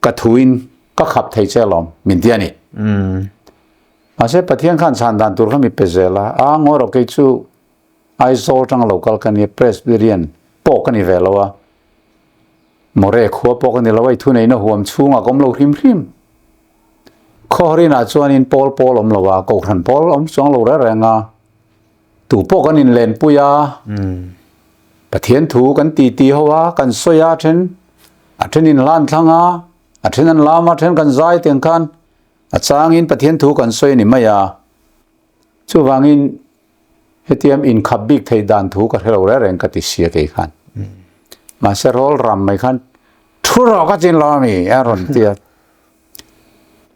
กัดหูอินก็ขับไทยเจลอมมินเดียนี่อาเช่ปะเทียงขันชานดันตุรขมีเปเจล่ะงอรกิจูไอโซจังโลกาลกันนี่เพรสบิดเรียนปอกกันนี่เวลาวะโมเรขัวปอกกันนี่ละไว้ทุนไอ้นะห่วมชุ่มกมโลริมข้อรินาจวนินปอลอมละวะกขันปอลอมจงโลระแรงตู่ปอกกันนี่เลนปุยาปะเทียนถูกันตีหัวกันสวยเช่นอัศนินล้านทั้งอัศนันลามาเช่นกันใจเตียงกันอาจารย์อินปะเทียนถูกันสวยนี่ไม่จู่วางินเฮติมอินขับบิกไทยดันถูกันเราแรงกันติเสียกันขันมาเซโรลรำไม่ขันทุรก็จินลามีอารมณ์เตีย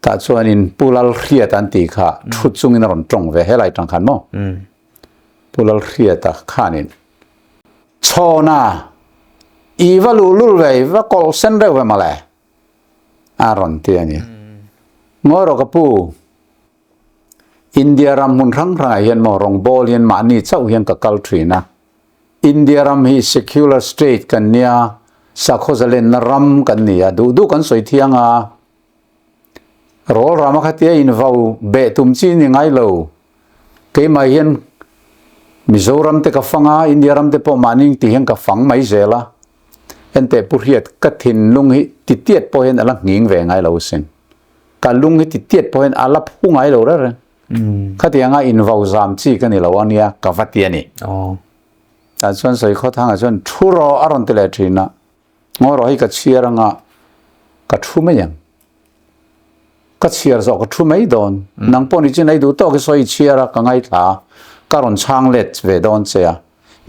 แต่ส่วนอินปูลเรียตันตีข้าทุดจุงอินรอนตรงเวเฮลัยจังขันมั้งปูลเรียตาข้านินชอนาอีวาลุลเวว่ากอลเซนเรวมาเลยอารมณ์เตียนี่งอรกับปูอินเดียรำมุนทั้งรายเห็นมอรงโบเลียนมานี่เจ้าเห็นกับกัลทรีนะอินเดียรำฮี secular state กันเนี่ยสักคนจะเล่นรำกันเนี่ยดูกันสวยเที่ยงรอรำขัดเตียอินวาวเบตุมจีนยังไงเราเกี่ยมาเห็นมิโซรัมเตกับฟังอินเดียรำเตปอมานิงที่เห็นกับฟังไม่เจล่ะเห็นแต่ผู้เรียดกัดหินลุงฮิติเตียดพอเห็นอะไรหญิงแหวงไงเราเส้นการลุงฮิติเตียดพอเห็นอะไรพุ่งไงเราเลยขัดยังไงอินวาวซามจีกันนี่เราวันนี้กับฟัดเตียนี่แต่ส่วนใส่ข้อทางส่วนทุรออารมณ์เตลทีนะงอรอให้กัดเชียร์งะกัดทุ่มไม่ยังกัดเชียร์สอกกัดทุ่มไม่โดนนังปนิจินไอ้ดูโตก็สวยเชียร์กังไงท่าการอนช่างเล็ดเวดอนเสีย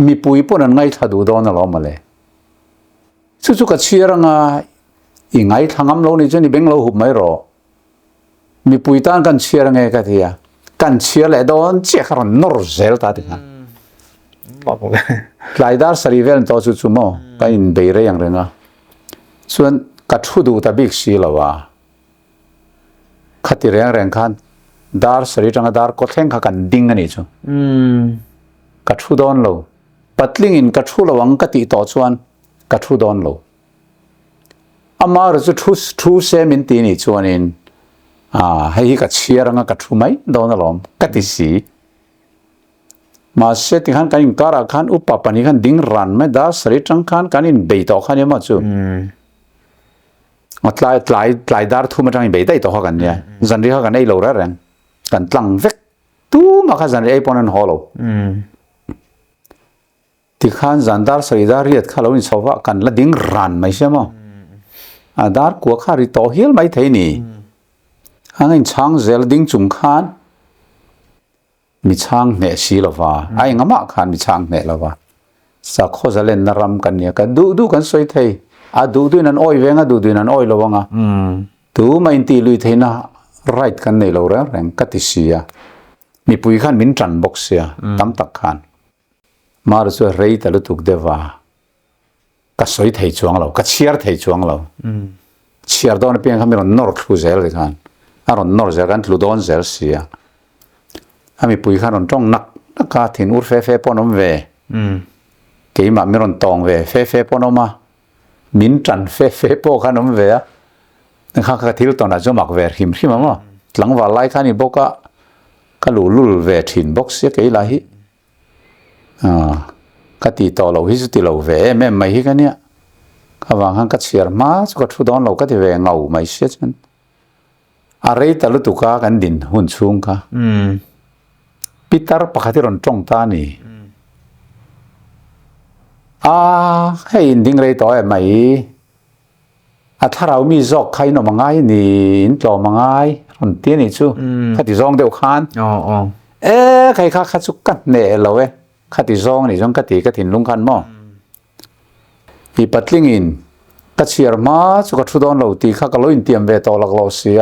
มีปุยปนไงท่าดูโดนเรามาเลยสุกัดเชียร์งะอีไงทางอันเรานี่จะนี่เบ่งเราหุบไม่รอมีปุยตานกันเชียร์ไงกันทีกันเชียร์เลยโดนเจ้าการนอร์เซลตาดิกันหลายดาร์สรีเวลต่อสุดๆมั้งไปอินเบย์เรื่องเรื่องส่วนกัดทุดูตาบิกซีละวะขัดที่เรื่องขันดาร์สรีจังดาร์ก็แข่งขันดิ้งกันนี่จ้ะกัดทุดอนเราปัดลิงอินกัดทุละวังกัดที่ต่อส่วนกัดทุดอนเราอามาเราจะทุเซมินตีนี่ส่วนอินให้กัดเชียร์งกัดทุไหมโดนล้อมกัดที่สีมาเสติขันกันอินการะขันอุปปันขันดิ้งรันไม่ดาสริจังขันกันอินเบย์ต่อขันยังมาจู่หลายดาร์ทุ่มมาจังอินเบย์ได้ต่อขันเนี่ยจันทร์ขันไอ้เราเรื่องกันตั้งเวกตู้มาขันจันทร์ไอ้ปนันฮอลล์ที่ขันจันดาร์สริดาร์เรียดขันเราอินสวะกันละดิ้งรันไม่ใช่มั้งดาร์กัวขาริโตเฮีลไม่เท่านี้อันนี้ช่างเซลดิ้งจุงขันมีช่างเหนือสีละวะไอ้งามาขันมีช่างเหนือละวะสักคนจะเล่นนรำกันเนี่ยกันดูกันสวยเท่ดูนั่นอ้อยเวงดูนั่นอ้อยละวะดูไม่ตีลุยเท่นะไรกันเนี่ยเราแรงกัติเสียมีปุยขันมินจันบ็อกเสียตั้มตักขันมารู้สึกเรย์แต่ละตุกเดว่าก็สวยเท่จวงเราก็เชียร์เท่จวงเราเชียร์ตอนนี้เพียงแค่มีรอนนอร์ครูเซลเลยกันรอนนอร์เซลกันลุดอนเซลเสียมีปุยขันรอนจ้องนักกาถิ่นอุดเฟ่ปนมเวเกี่ยมามีรอนตองเวเฟ่ปนมามินจันเฟ่ปขันมเวนะครับก็ทิลตอนนั้นจะมักเวหิมที่มั้งหลังว่าไล่ขันนี่บอกก็ลุลเวถิ่นบอกเสียเกี่ยไรก็ตีต่อเราฮิสุติเราเวแม่ไม่ฮิกันเนี่ยก็วางหันก็เชียร์มาก็ทุดอนเราก็ที่เวเงาไม่เสียจัน อะไรตะลุตุกากันดินหุ่นสูงค่ะปีตาร์ปะคติรอนจ้องตานี่ให้อินดิ้งเลยต่อไหมถ้าเรามีจอกใครหน่อมังไงนี่อินต่อมังไงคนเตี้ยนี่ชูขัดที่ซองเดียวกันใครขัดสุกันเน่เราขัดที่ซองนี่จงขัดที่ขัดหินลุงคันมั่งที่ปัดลิงอินกัดเชียร์มาสุกัดทุดอนเราตีข้าก็ลอยเตรียมเวทอลักเราเสีย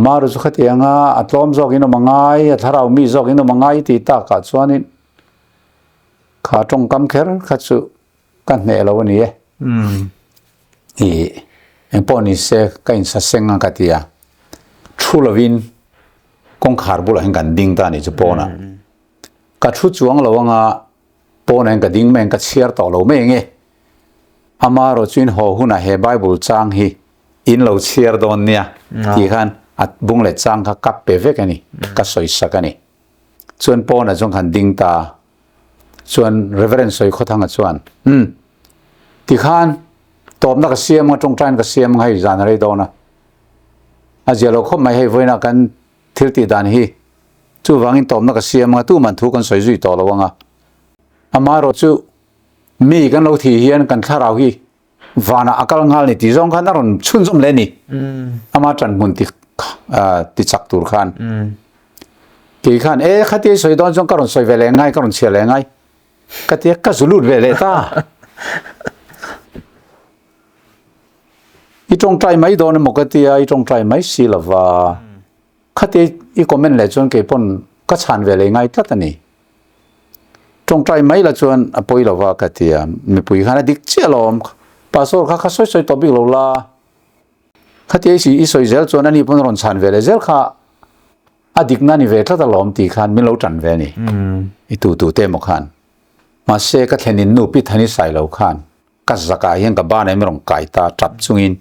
มารู้สุขัดยังอัตลอมจอกอินหน่อมังไงถ้าเรามีจอกอินหน่อมังไงตีตากัดส่วนนี้ข้าจงกำเคิร์ขัดสุกันเน่เราวันนี้ยังพอนี่เสกก็อินสัเซงกันที่ชูลวินคงขาดบุหรี่กันดิ้งตานี่จะพอนะกัดชุดจวงเราว่าพอนั่นก็ดิ้งแม่งก็เชียร์ต่อเราไม่เงี้ยอามาเราจุนหัวหุ่นเฮไบเบิลจางฮีอินเราเชียร์โดนเนี่ยที่ขันอัดบุงเล็ดจางก็กับเปเวกันนี่ก็สวยสักกันนี่ส่วนพอน่ะจงขันดิ้งตาส่วนเรเวอเรนซ์สวยเขาทางส่วนที่ขันตบนักเสียมจงใจนักเสียมให้จานอะไรโดนนะอาจจะเราเข้ามาให้ไว้นักกันทิลติดานฮีจู่วังอินตบนักเสียมตู้มันทุกันสวยจุยต่อเราว่าอามาเราจู่มีกันเราที่เฮียนกันท่าเราฮีวานาอักลังฮัลนี่ที่จงขันนั่นชุนจมเลนี่อามาจันมุนติจักตูร์ขันกี่ขันขัดที่สวยโดนจงการสวยเวลง่ายการเชียร์ง่ายขัดที่ก็สุดเวลตาอีตรงใจไม่โดนมกติอีตรงใจไม่สิละว่าขัดอีคอมเมนต์เลยจนเก็บปนก็ชันเวลง่ายทัดนี่ตรงใจไม่ละจนอภัยละว่าขัดมีปุยขันดิกเชี่ยลมปัสสาวะข้าสวยๆตัวบิกละขัดสิอีสวยเจลจนอันนี้ปนรอนชันเวลเจลข้าอดิกนั่นนี่เวทัดลมตีขันไม่รู้จันเวนี่อีตู่เต็มขันมาเสกเทนินนูปิดทันิสัยเราขันกัสกายยังกับบ้านไอ้ไม่ลงไก่ตาจับจุงิน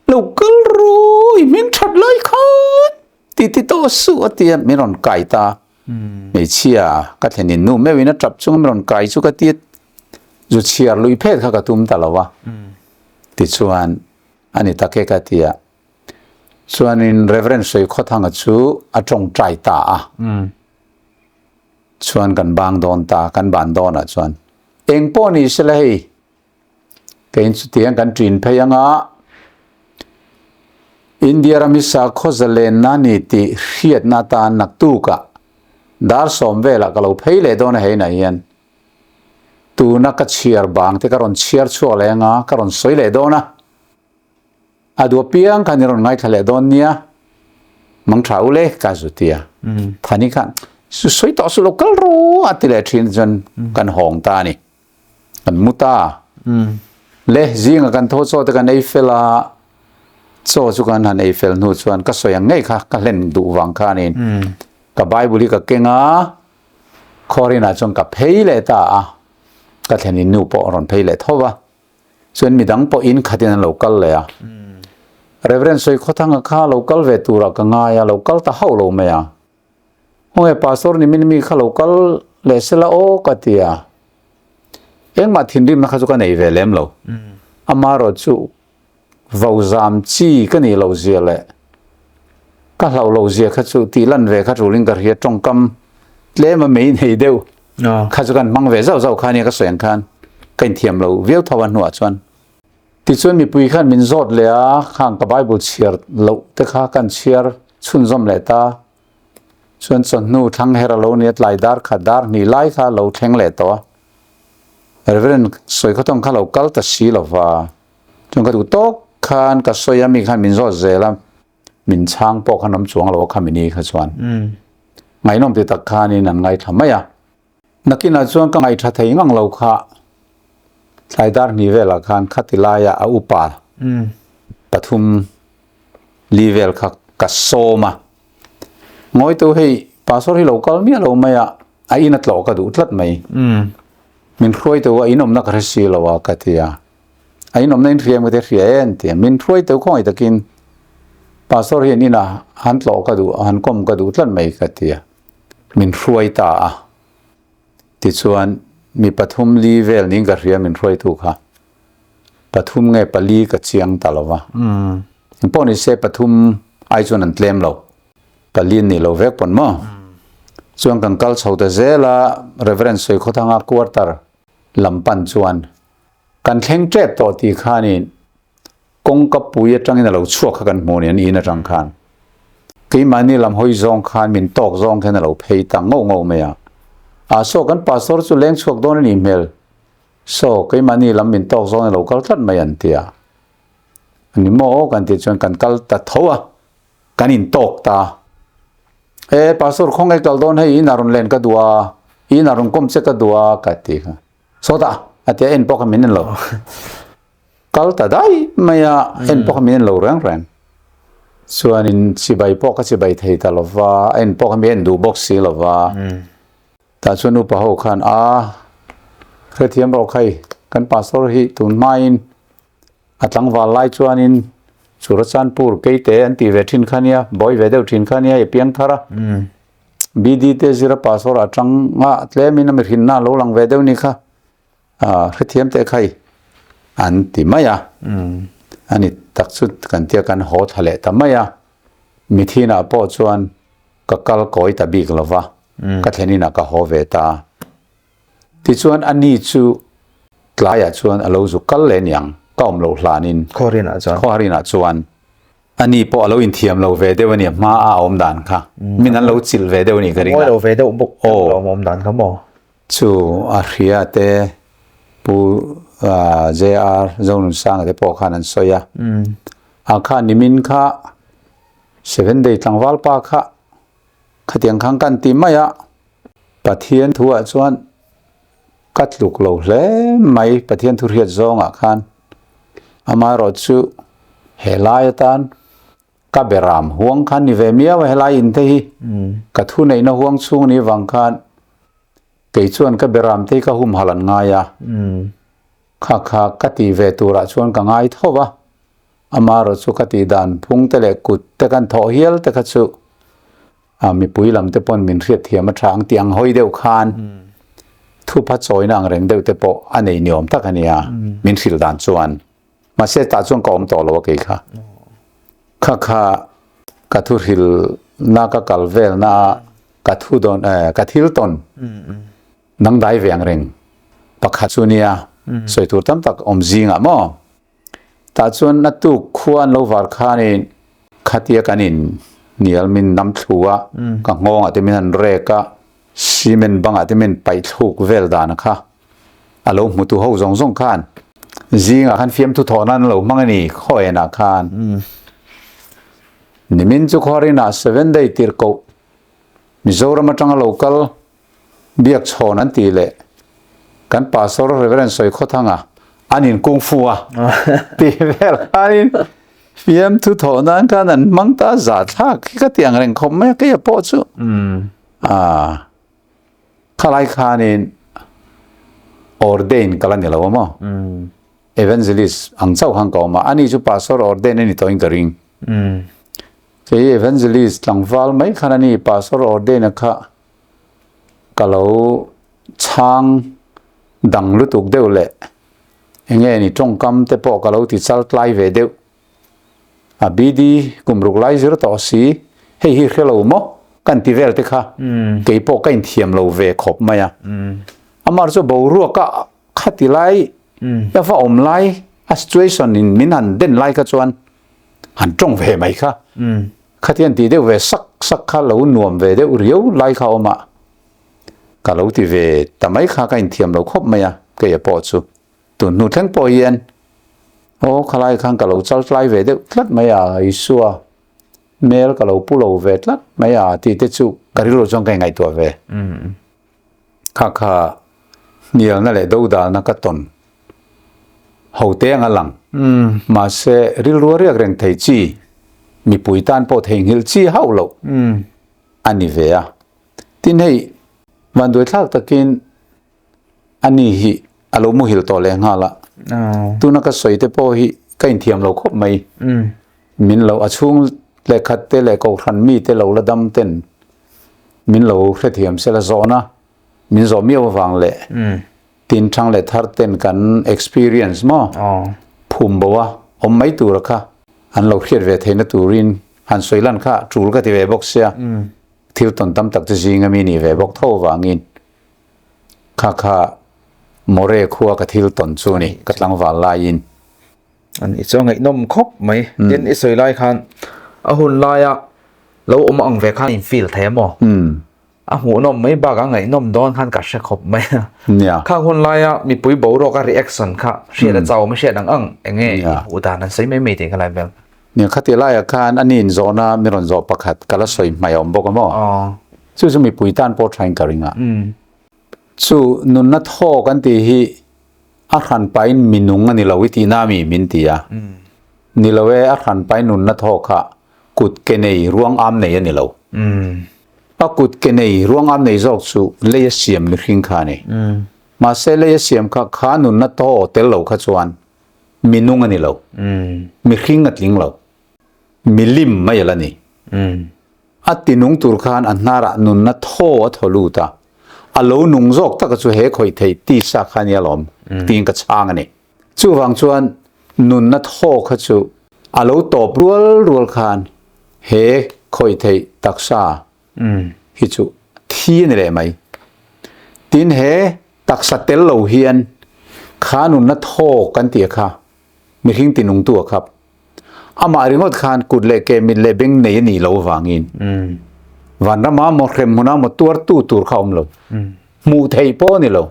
เราก็รู้มินชัดเลยครับติโตสู้เตียไม่รอนไก่ตาไม่เชียก็เห็นนินนู่ไม่วินาจับช่วงไม่รอนไก่สู้ก็ติดจุดเชียลุยเพศเขาก็ตุ้มตลอดวะติดส่วนอันนี้ตะเกกตียส่วนอินเรเวอเรนซ์สวยข้อทางจู่อาจงใจตาส่วนกันบางโดนตากันบานโดนส่วนเองป้อนี่สิเลยเกินสุดที่กันจีนพยังอินเดียรามิสาโคเซเลนนานิติเชียดนาตานักตูกะดาร์สมเวลากะเราเพย์เลโดนให้ไหนยันตูนักเชียร์บางที่การอนเชียร์ชัวร์เลยการอนสวยเลโดนะอดูเพียงกันนี่รอนไงทะเลโดนเนี่ยมังเท้าเล็กกาสุติยาท่านี้กันสวยต่อสุโลกัลรู้อัติเลทินจนกันหงตานี่กันมุตาเละจิงกันโทษโซตกันไอเฟลาโซ่สุกันหันไอเฟลนูชวนก็สวยยังไงค่ะก็เล่นดูวังคานินกับไบบุลีกับเก่งคอรินาจงกับเพย์เลตาก็เห็นนูปอรอนเพย์เลทว่าส่วนมีดังปออินขัดยันโลกัลเลยเรเวอเรนซ์สวยเขาทั้งข้าโลกัลเวตูรักง่ายโลกัลตาเฮาโลเมียห้องพาสปอร์ตนี่มีข้าโลกัลเลสละโอกัตยาเอ็งมาทิ้งริมนักจุกันไอเวลเลมโลอามาโรจูวาวจามจีกันนี่เราเสียเลยก็เราเสียข้าจุตีลันเวข้าจุลิงกระเฮียจงกำเล่มาไม่เห็นเดียวข้าจุกันมังเวเจ้าข้านี่ก็สวยขันกันเทียมเราเวียวทวันหัวชวนที่ส่วนมีปุยขันมินโซดเลยข้างกับไบเบิลเชียร์เราแต่ข้ากันเชียร์ชุนจอมเลตาส่วนส่วนนู้ทั้งเฮราโลเนี่ยไล่ดาร์ขัดดาร์นี่ไล่ข้าเราแทงเลตัวเรเวอเรนสวยเขาต้องข้าเรากัลตัดสีเราว่าจนกระทั่งโต๊ะขันกับสวยมีขันมินโซดเจล่ามินช่างปอกขนมจวงเราขามินีข้าชวนไงน้องติดตะขานี่นั่นไงทำไมนักกินอาจวนก็ไงทัดเทียงเราข้าไล่ดาร์นิเวลขันขัดติลายาอุปาปฐุมลีเวลข้ากัสโซมางอยตัวให้ภาษาที่เราก็มีเราไม่ไอ้นัดเราก็ดูทัดไหมมินช่วยตัวไอ้น้องนักเรียนเราว่ากันที่ไอ้น้องนั่นเรียนมาแต่เรียนที่มินช่วยตัวก็ไอ้ตะกินภาษาที่นี่นะหันเราก็ดูหันก้มก็ดูทัดไหมกันที่มินช่วยตาที่ส่วนมีปฐุมลีเวลนี่ก็เรียนมินช่วยตัวค่ะปฐุมไงปลีกับเชียงตลอดว่า ป้อนี่เสปทุมไอจวนอันเตลมเราปลีนนี่เราเวกปนมั้งส่วนกันกัลชาวเตเซล่า reference สวยเขาทางควอเตอร์ลำปันจวนกันแข่งเจ็บต่อตีข้านี่กงกับปุยจังอินเราชั่วกันโมนี่นี่นะจังขันกี่มันนี่ลำหอยจงขันมินตอกจงแค่นั้นเราเพย์ตังงงเมียโซกันปัสสาวะจุเล้งชั่วโดนนี่เมลโซกี่มันนี่ลำมินตอกจงเรากัลตัดไม่ยันเตียอันนี้โมกันที่จวนกันกัลตัดทัวกันอินตอกตาปัสสาวะคงไอ้กัลโดนให้อินารุนเลนก็ดัวอินารุนก้มเสกก็ดัวกันที่ค่ะโซตาอาทิตย์เอ็นพวกมินเรากัลตัดได้ไม่เอ็นพวกมินเราแรงส่วนอินสิบใบพวกก็สิบใบไทยตลอดว่าเอ็นพวกมินดูบ็อกซี่ลอว่าแต่ส่วนอุปโภคขันเคยเทียมเราใครกันปัสสาวะที่ตุนไม่อัตลังวาไลชวนินสุรสันปูร์เกยเตอันตีเวทินขันยาบอยเวเดวทินขันยาเปียงทาระบีดีเตจิระปัสสาวะจังอัตเลมินามรินนาโลลังเวเดวนี่ค่ะเคยเทียมแต่ใครอันติมายาอันนี้ตักสุดกันเทียกันโหทะเลแต่มายามิทีน่าพอชวนก็กัลโกยตาบีกลวะก็เทนี่น่ะก็โหเวตาที่ชวนอันนี้ชูกลายชวนเราสุกัลเลนยังก็อมโลหลานินข้อเรียนอาจารย์ข้อเรียนชวนอันนี้พอเราอินเทียมเราเวเดวเนี่ยมาอมดานค่ะมินั้นเราจิลเวเดวนี่ก็ริงเราเวเดวบุกเราอมดานเขาบอกชูอาเรียเตปูJR จงสร้างแต่พอขานันสอยอาคานิมินค่ะ7 day ตั้งวัลปาค่ะขัดยังขังกันตีไม่ปะเทียนทัวชวนกัดลูกเราเลยไม่ปะเทียนทุเรียนจงอาคารอามารอจูเฮลายตันกับเบรามห่วงขันนิเวเมียว่าเฮลายอินเทฮีกัดทุนในนห่วงซุงนี่วังขันเกยชวนกับเบรามเทก็หุ่มหัลันง่ายข้ากัติเวตุระชวนกังไงทว่าอามารสุกติดานพุงเตเลกุดเตกันทอเฮียลเตกัสุมีปุยลำเตปนมินเรียดเทียมทางเตียงหอยเดียวคานทุพัดซอยนางเร่งเดียวเตปอันนี้นิยมตักอันนี้มินฟิลดานชวนมาเสตาชวนกอมต่อแล้วกี่ข้ากัทุริลนักกัลเวลนากัทุดอนกัทิลตอนนังได้เวียงเร่งปักขัดชนียสวยตัวตั้มตักอมจิงมั้งแต่ส่วนนัดตุควรเราวาร์คานินขัดเยกันินนี่อัลมินน้ำชัวกังงอาจจะมีนันเรกะซีเมนบังอาจจะมีไปทุกเวลดานะคะอารมณ์มุตุเขาจงขันจิงขันฟิล์มทุกทอนั้นเรามั่งนี่ข้อยนักขันนี่มินจุขอรินา7 day ตีร์โกมิโซรามาจังเราคัลเบียกโชนันตีเล่กันปัสสาวะเรเวรนสวยข้อทั้งอันนี้กุงฟูตีเวลอันนี้ฟิล์มทุกทอนั้นกันมังตาจัดทักก็เตียงเร่งคมไม่ก็อย่าพอจูข้าไล่ขานินออร์เดนกันแล้วเนี่ยเราว่าเอเวนเจลิสอังเจ้าหังกอมาอันนี้จุปัสสาวะออร์เดนนี่ตัวอิงกริงที่เอเวนเจลิสหลังฟัลไม่ขนาดนี้ปัสสาวะออร์เดนนะคะก็เราช่างดังลุตุกเดียวเลยเงี้ยนี่จงกำแต่พอก็เราติดสัลไลเวเดียวบีดีกุมรุกไลซ์รต่อสีให้ฮิร์เราโมกันที่เวลเตค่ะเกี่ยพอกันเทียมเราเวขบไหมอามาร์จะบอกรัวก็ขัดไลแล้วว่าอมไลsituation in มินันเด่นไลก็ชวนหันจงเวไหมค่ะขัดยันตีเดียวเวสักข้าเราหน่วมเวเดียวเรียวไลเขาออกมาก็เราที่เวแต่ไม่ข้ากันเทียมเราครบไหมเกี่ยพอจูตุนนู่นทั้งปอยเย็นโอ้ข้าไล่ข้างก็เราจะไล่เวเดียวลัดไหมอิสัวเมลก็เราพูดเราเวทลัดไหมที่เตจูก็ริโรจงกันไงตัวเวข้าเนี่ยนั่นแหละดูดานักตนหัวเตียงหลังมาเสริลรัวเรียกเร่งไทยจีมีปุ๋ยตานพอเทงหิลจีเฮาเราอันนี้เวียที่นี่วันด้วยทักตะกินอันนี้ฮิอารมณ์หิลต่อแรงฮะละตัวนักสวยแต่พอฮิก็อินเทียมเราครบไหมมินเราอาช่วงเล็กขัดเตะเล็กเอาขันมีเตะเราละดำเต้นมินเราเทียมเสละโซนะมินโซมีเอาฟังเลยตินช่างเลยทัดเต้นกัน experience มั้งภูมิบอกว่าไม่ตัวละค่ะ อันเราเครียดเวทนะตูรินอันสวยลั่นค่ะจูลก็ที่เวบอกเสียทิลตันตั้มตักจะจิงมีนี่เวบอกเท่าวางินค่ะโมเรคัวกับทิลตันซูนี่กัดลังวาลายินอันนี้จะไงนมครบไหมเย็นอิสราเอลคันหุ่นลายอะแล้วอังเวคันอินฟิลแถมอ่ะหัวนมไม่บางไงนมโดนคันกัดเชคบไหมเนี่ยข้าหุ่นลายอะมีปุ๋ยบ่รอกรีแอคชั่นค่ะเสียเจ้าไม่เสียดังเงี้ยอุตานั้นใช่ไม่ถึงอะไรแบบเนี่ยขัดที่ไล่อาการอันนี้โซน่ามีรอนโซปักขัดกะละสวยไม่ยอมบอกกันมั้งจู่จะมีปุ๋ยต้านโปรตีนกันริงอ่ะจู่นุนนัทโฮกันที่ฮีอาหารไปมินุงอันนี้เราวิธีน้ามีมินตีอ่ะนี่เราเออาหารไปนุนนัทโฮค่ะกุดเกเนยร่วงอ้ำเนยนี่เราอากุดเกเนยร่วงอ้ำเนยจอกจู่เลยเสียมมิริงขานี่มาเสเลยเสียมค่ะขานุนนัทโฮเตลเราขจวนมินุงอันนี้เรามิริงอัดลิงเรามิลิมไม่ละนี่อัตินุงตุรคานอันนาระนุนนัทโฮอัทลูตาอโลนุงจอกตะกจูเฮคอยเทตีสักขันยาลอมตีนกระช่างอันนี้จู่ฟังชวนนุนนัทโฮขจูอโลตบรัวคานเฮคอยเทตักษาฮิจูที่นี่แหละไหมตีนเฮตักษาเตลโลเฮียนขานุนนัทโฮกันเตียค่ะมีหิงตีนุงตัวครับอามาริงอดขานกุดเล่เกมิเลเบงเนยนี่เราวางินวันนั้นมาหมดเข็มหัวหน้าหมดตัวตัวเขาเรามูเทยป้อนี่เรา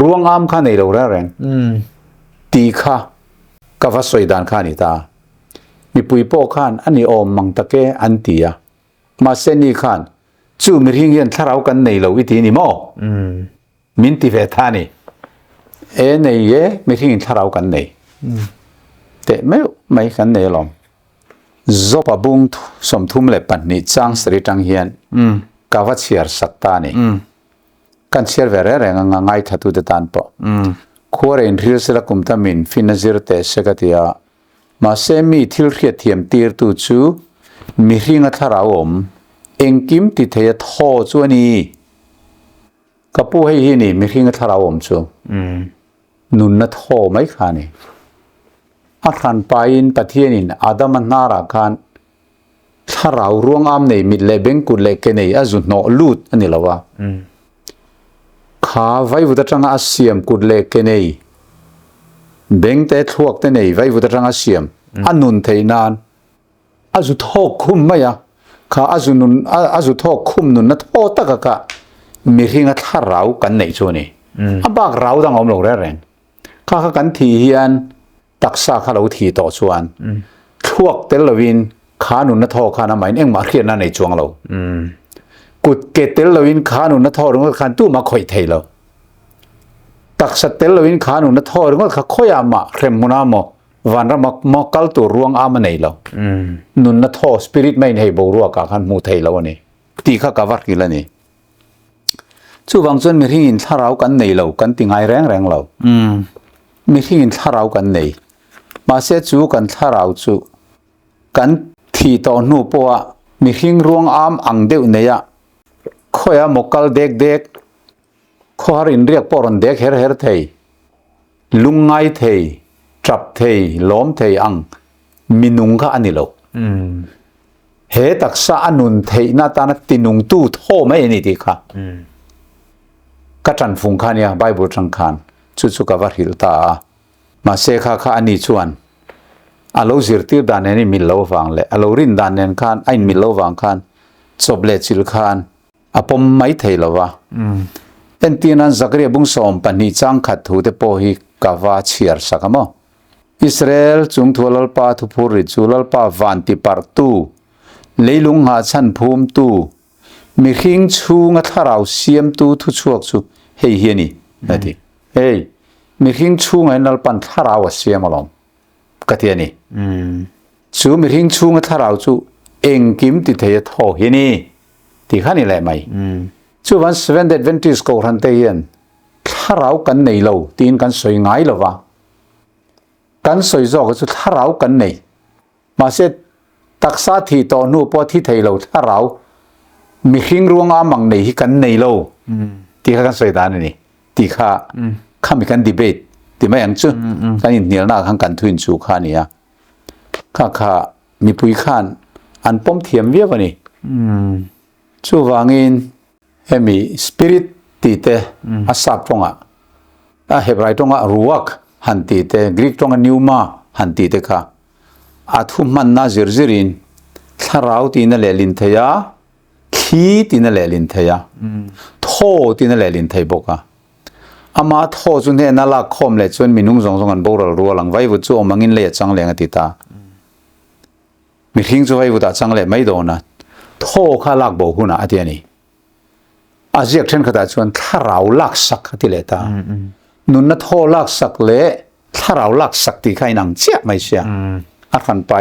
ร่วงอ้ามข้านี่เราแรงตีข้ากับว่าสวยดานข้านี่ตามีปุยป้อข้านอันนี้อมมังตะเกอันตีอะมาเส้นนี้ข้านจู่มีหิงยันทารากันนี่เราวิธีนี่มั้งมินติเวทานี่นี่เย่มีหิงทารากันนี่แต่ไม่กันเนี่ยหรอกจบบุ้งสมทุมเล็บปันนี่จังสริจังเฮียนกาวัดเชียร์สักตานี่กันเชียร์เวรแรงง่ายทัดตุเดตันปะขวาเรียนริลสิลกุมตามินฟินจิรเตสกัตยามาเซมีทิลเรียเทียมตีร์ตูจูมีริงอัทราวมเองกิมติเทียทอจวนีกับผู้ให้ฮินี่มีริงอัทราวมจูนุนนัทโฮไม่ขานี่อาคารไปอินปะเทียนินอาดามันนารากันถ้าเราร่วงอ้ามเนี่ยมิดเลเบงกุเลเกเนยอาจุนโนลูดอันนี้ละวะข้าไว้วุฒิจังอาเซียมกุเลเกเนยเบงเตทวกเตเนยไว้วุฒิจังอาเซียมอันนุนเทนานอาจุทอกคุมไหมอะข้าอาจุทอกคุมนุนนัทโอตะกะมีริงอัทาเรากันในช่วงนี้อับากเราดังอมลงแรงข้ากันทีเฮียนตักษาข้าเราทีต่อชวนทวกเตลวินขานุนนัทโอขานาหมายเอ็งมาเขียนนั่นในช่วงเรากุดเกตเตลวินขานุนนัทโอหรือว่าขันตู้มาคอยเทเราตักษาเตลวินขานุนนัทโอหรือว่าข้าคอยอามาเครมมุนามวันละมาคัลตัวรวงอามันในเรานุนนัทโอสปิริตไม่ให้บรัวกับขันมูเทเราวันนี้ตีข้ากวัดกิลนี่จู่บางส่วนมีที่อินท่าเรากันในเรากันติงไอแรงเรามีที่อินท่าเรากันในมาเสียจูกันท่าเราจูกันที่ตอนนู้ปัวมีหิงรวงอ้ามอังเดียวเนี่ยข้อยมกัลเด็กข้อรินเรียกปอนเด็กเฮร์เทยลุงไงเทยจับเทยล้อมเทยอังมินุงข้าอันนี้เราเฮตักษาอนุนเทยนาตานัตินุงตู้โทไม่นี่ดีค่ะกัจันฟุงขานเนี่ยไบเบิลจังขานชุกวาริลตามาเสกข้าอันนี้ชวนอโลจิรติดานนี่มิลลวังเลยอโลรินดานนี่ขานไอ้มิลลวังขานสอบเลจิลขานอปมไม่เทลวะเอ็นตีนันจักรีบุ้งสอมปันนี่จังขัดหูเตโพฮิกาวาเชียร์สักมั้งอิสราเอลจุงทัวลลปาทุพูริจูลลปาวันติปาร์ตูเลยลุงหาชันภูมิตูมีหิงชูงะทาราวเสียมตูทุชวกชูเฮียนี่นั่นดิเฮ้ยมีหิงชูงะนัลปันทาราวเสียมอลอมกัตยานี่ชูมีหิงชูงะทาราวชูเองกิมติเทียทอเฮียนี่ที่ข้านี่แหละไหมชูวันเซเว่นเดดเวนติสโกรันเทียนทาราวกันในเราตีนกันสวยง่ายหรอวะกันสวยจอกชูทาราวกันในมาเสดตักษาที่ตอนนู้ปอที่ไทยเราทาราวมีหิงรวงอามังในที่กันในเราที่ข้ากันสวยดานนี่ที่ข้ามีกันดีเบตที่ไม่ยังชื่อกันเหนียวหน้าข้างกันทุนชูข้านี่อะ ค่ะมีปุยข้านอันป้อมเทียมเวียวนี่ชูวางินเฮมีสปิริตตีเตอาสักตรงเฮบรายตรงรูวักหันตีเตกรีกตรงนิวมาหันตีเตค่ะอาทุมันน่าจิรจิรินถ้าเราตีนั่นแหละลินเทียขีตีนั่นแหละลินเทียโทตีนั่นแหละลินเทียบอกอามาโทจุนเฮน่าลักคอมเลยจนมีนุ่งสองกันบอกเรารัวหลังไว้วุฒิอมังอินเลยจังเลยงติตามีทิ้งจะไว้วุฒิจังเลยไม่โดนนะโทข้าลักบอกหุ่นอาเดียนี่อาเจียกเช่นขนาดชวนถ้าเราลักสักที่เลตานุนนัทโทลักสักเละถ้าเราลักสักที่ใครนังเจี๊ยไม่เชียอาขันไป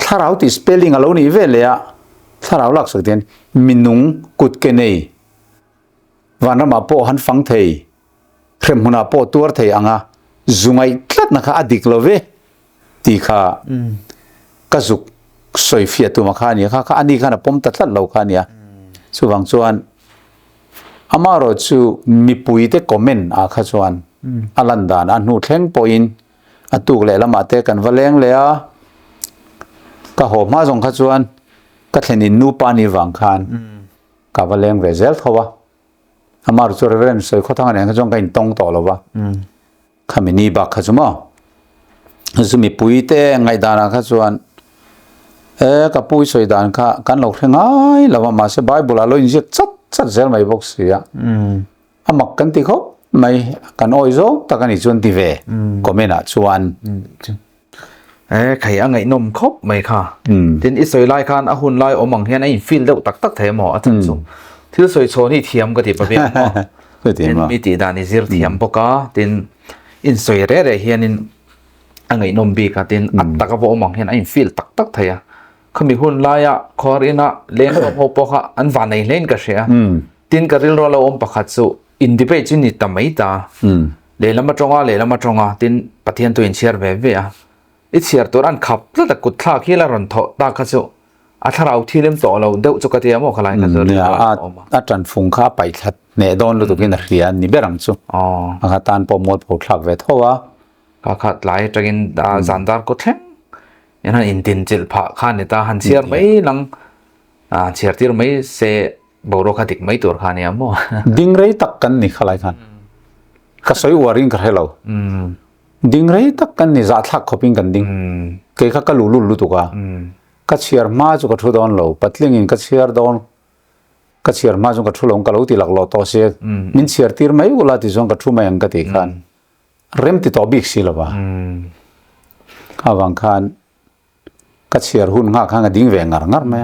ถ้าเราติสเปลลิ่งเรานี่เวเลยอะถ้าเราลักสักเดียนมีนุ่งกุดเกเนยวันนั้นมาโปหันฟังเทยเครมหุนาโปตัวเทยอ่ะจุงไอตัดนะคะอดีตเราเวตีข้ากระจุกสวยเฟียตัวมาข้านี่ค่ะอันนี้ค่ะนะผมตัดเราข้านี่สุวังส่วนอามาโรจูมีปุยเตคอมเมนต์ข้าส่วนอลันดานอันนู้นแทงปอยน์ตุกเลยละมาเตกันวันแรงเลยก็หอบมาส่งข้าส่วนก็เห็นนูปานีวังคานกับวันแรงเวเซลเขาว่าอามาโรจูเรเวนสวยเขาทั้งนั้นข้าส่วนก็อินตรงต่อแล้วว่าข้ามีนี่บักข้าส่วนมั้งจะมีปุยเตไงดานะข้าส่วนกับปุยสวยดานข้ากันหลอกง่ายแล้วมาเสบายบุลาลอยจิตชัดเซลไม่บอกเสียอามักกันที่เขาไม่กันอ้อยโซ่แต่กันอีจวนที่เวก็ไม่น่าชวนใครอ่ะไงนมครบไหมค่ะทีนี้สวยลายคันอาหุ่นลายอมังเฮียนไอ้ฟิลเดตักเทหมออาจารย์ส่งที่สวยโชว์นี่เทียมก็ที่ประเภทมีตีดานิซิร์เทียมปกะทีนี้อินสวยเร่เฮียนินไงนมบีกันทีนี้อัตตะกับอมังเฮียนไอ้ฟิลตักเทอะเขามีหุ่นลายอะคอรินะเล่นกับพวกอันวันไหนเล่นกันเสียทีนี้ก็เรื่องเราอมประคัตสุอินดิเพจินิตไม่ตาเล่นละมาจงอ่ะทีนี้ปฏิญาณตัวอินเชียร์แบบเวียอิเชียร์ตัวนั้นขับแล้วแต่กุดท่าขี้ละรันทอตาคัสุอาถ้าเราที่เล่มต่อเราเดาจุกเตียมอกอะไรกันเนี่ยอาจารย์ฟงข้าไปชัดเนดอนรู้ตัวกินเรียนนี่เบรังสุอาคาตานปมดผลขับเวทว่าก็ขัดหลายจะกินจันดาร์ก็แท้ยันอินทินจิลพะข้านี่ตาหันเชียร์ไม่หลังเชียร์ที่เราไม่เสบโรคติกไม่ตัวข้านี่มั้งดิ้งไรตักกันนี่ขลายกันก็สวยวาริงกันให้เราดิ้งไรตักกันนี่จัดทักขบิงกันดิ้งเกี่ยก็ลุตุกะก็เชียร์มาจุกทุดอนเราปัตลิงอินก็เชียร์ดอนก็เชียร์มาจุกทุลงก็เราที่หลักเราต่อเสียมินเชียร์ที่ไม่กุลาที่จงก็ทุไม่ยังก็ตีกันเริ่มที่ต่อบิกสิละวะข้าวังคันก็เชียร์หุ่นง่าข้างก็ดิ้งเวงงัดไหม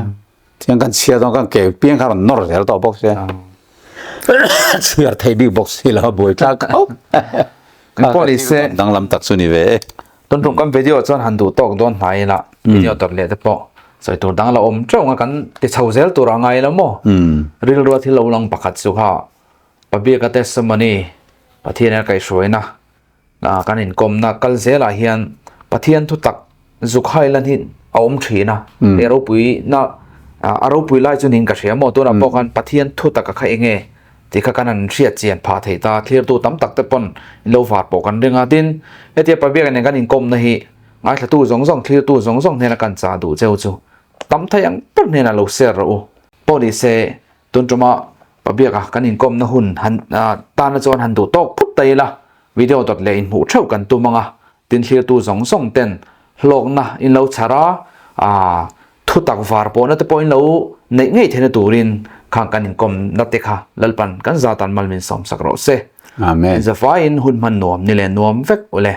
เที่ยงกันเชียร์ต้องกันเก็บเพียงข้างนอร์เซลต่อบ็อกเสียเชียร์ไทยบิ๊กบ็อกซี่แล้วบ่อยจังเขาก็เลยเสดังลำตักสุนิเวต้นตรงกันวิดีโอจนหันดูตอกโดนไหนละวิดีโอตัดเล็ดเปาะใส่ตัวดังเราอมเจ้ากันที่เช่าเซลตัวไงแล้วมั้งเรื่องรัวที่เราลังประคัตสุขาปะเบียกเตสมันนี่ปะเทียนอะไรสวยนะการเห็นกลมนะกัลเซลาเฮียนปะเทียนทุตักสุขให้ลันหินเอาอมฉีนะเอรูปุยนะอารูปุยไล่จนหินกระเสียหมดตัวนั้นบอกกันปะเทียนทุตักกับใครเองที่ข้ากันเสียเจียนพาเถิดตาเคลียร์ตัวตั้มตักเตปนโลฟาดบอกกันเรื่องอาดินเอเทียปะเบียกันในการหินกลมนะฮีไอ้ตู้สองเคลียร์ตู้สองเนี่ยกันจ่าดูเจ้าจูตั้มทยังเป็นเนี่ยนะเราเสียรู้พอดีเสต้นจมาปะเบียกันหินกลมนะหุ่นหันตาหน้าจวนหันดูตอกพุทธเลยละวิดีโอตัดเลยหูเช่ากันตัวมังดินเคลียร์ตู้สองเต็นโลกนะอินเราชาระทุตักฟาร์ปอนแต่พออินเราในไงเทนตูรินข้างกันอินกลมนัดเตค่ะลัลปันกันซาตันมัลมินสอมสักรอเซอาเมนจะฟ้าอินหุ่นมันนวมนี่แหละนวมเฟกโอเล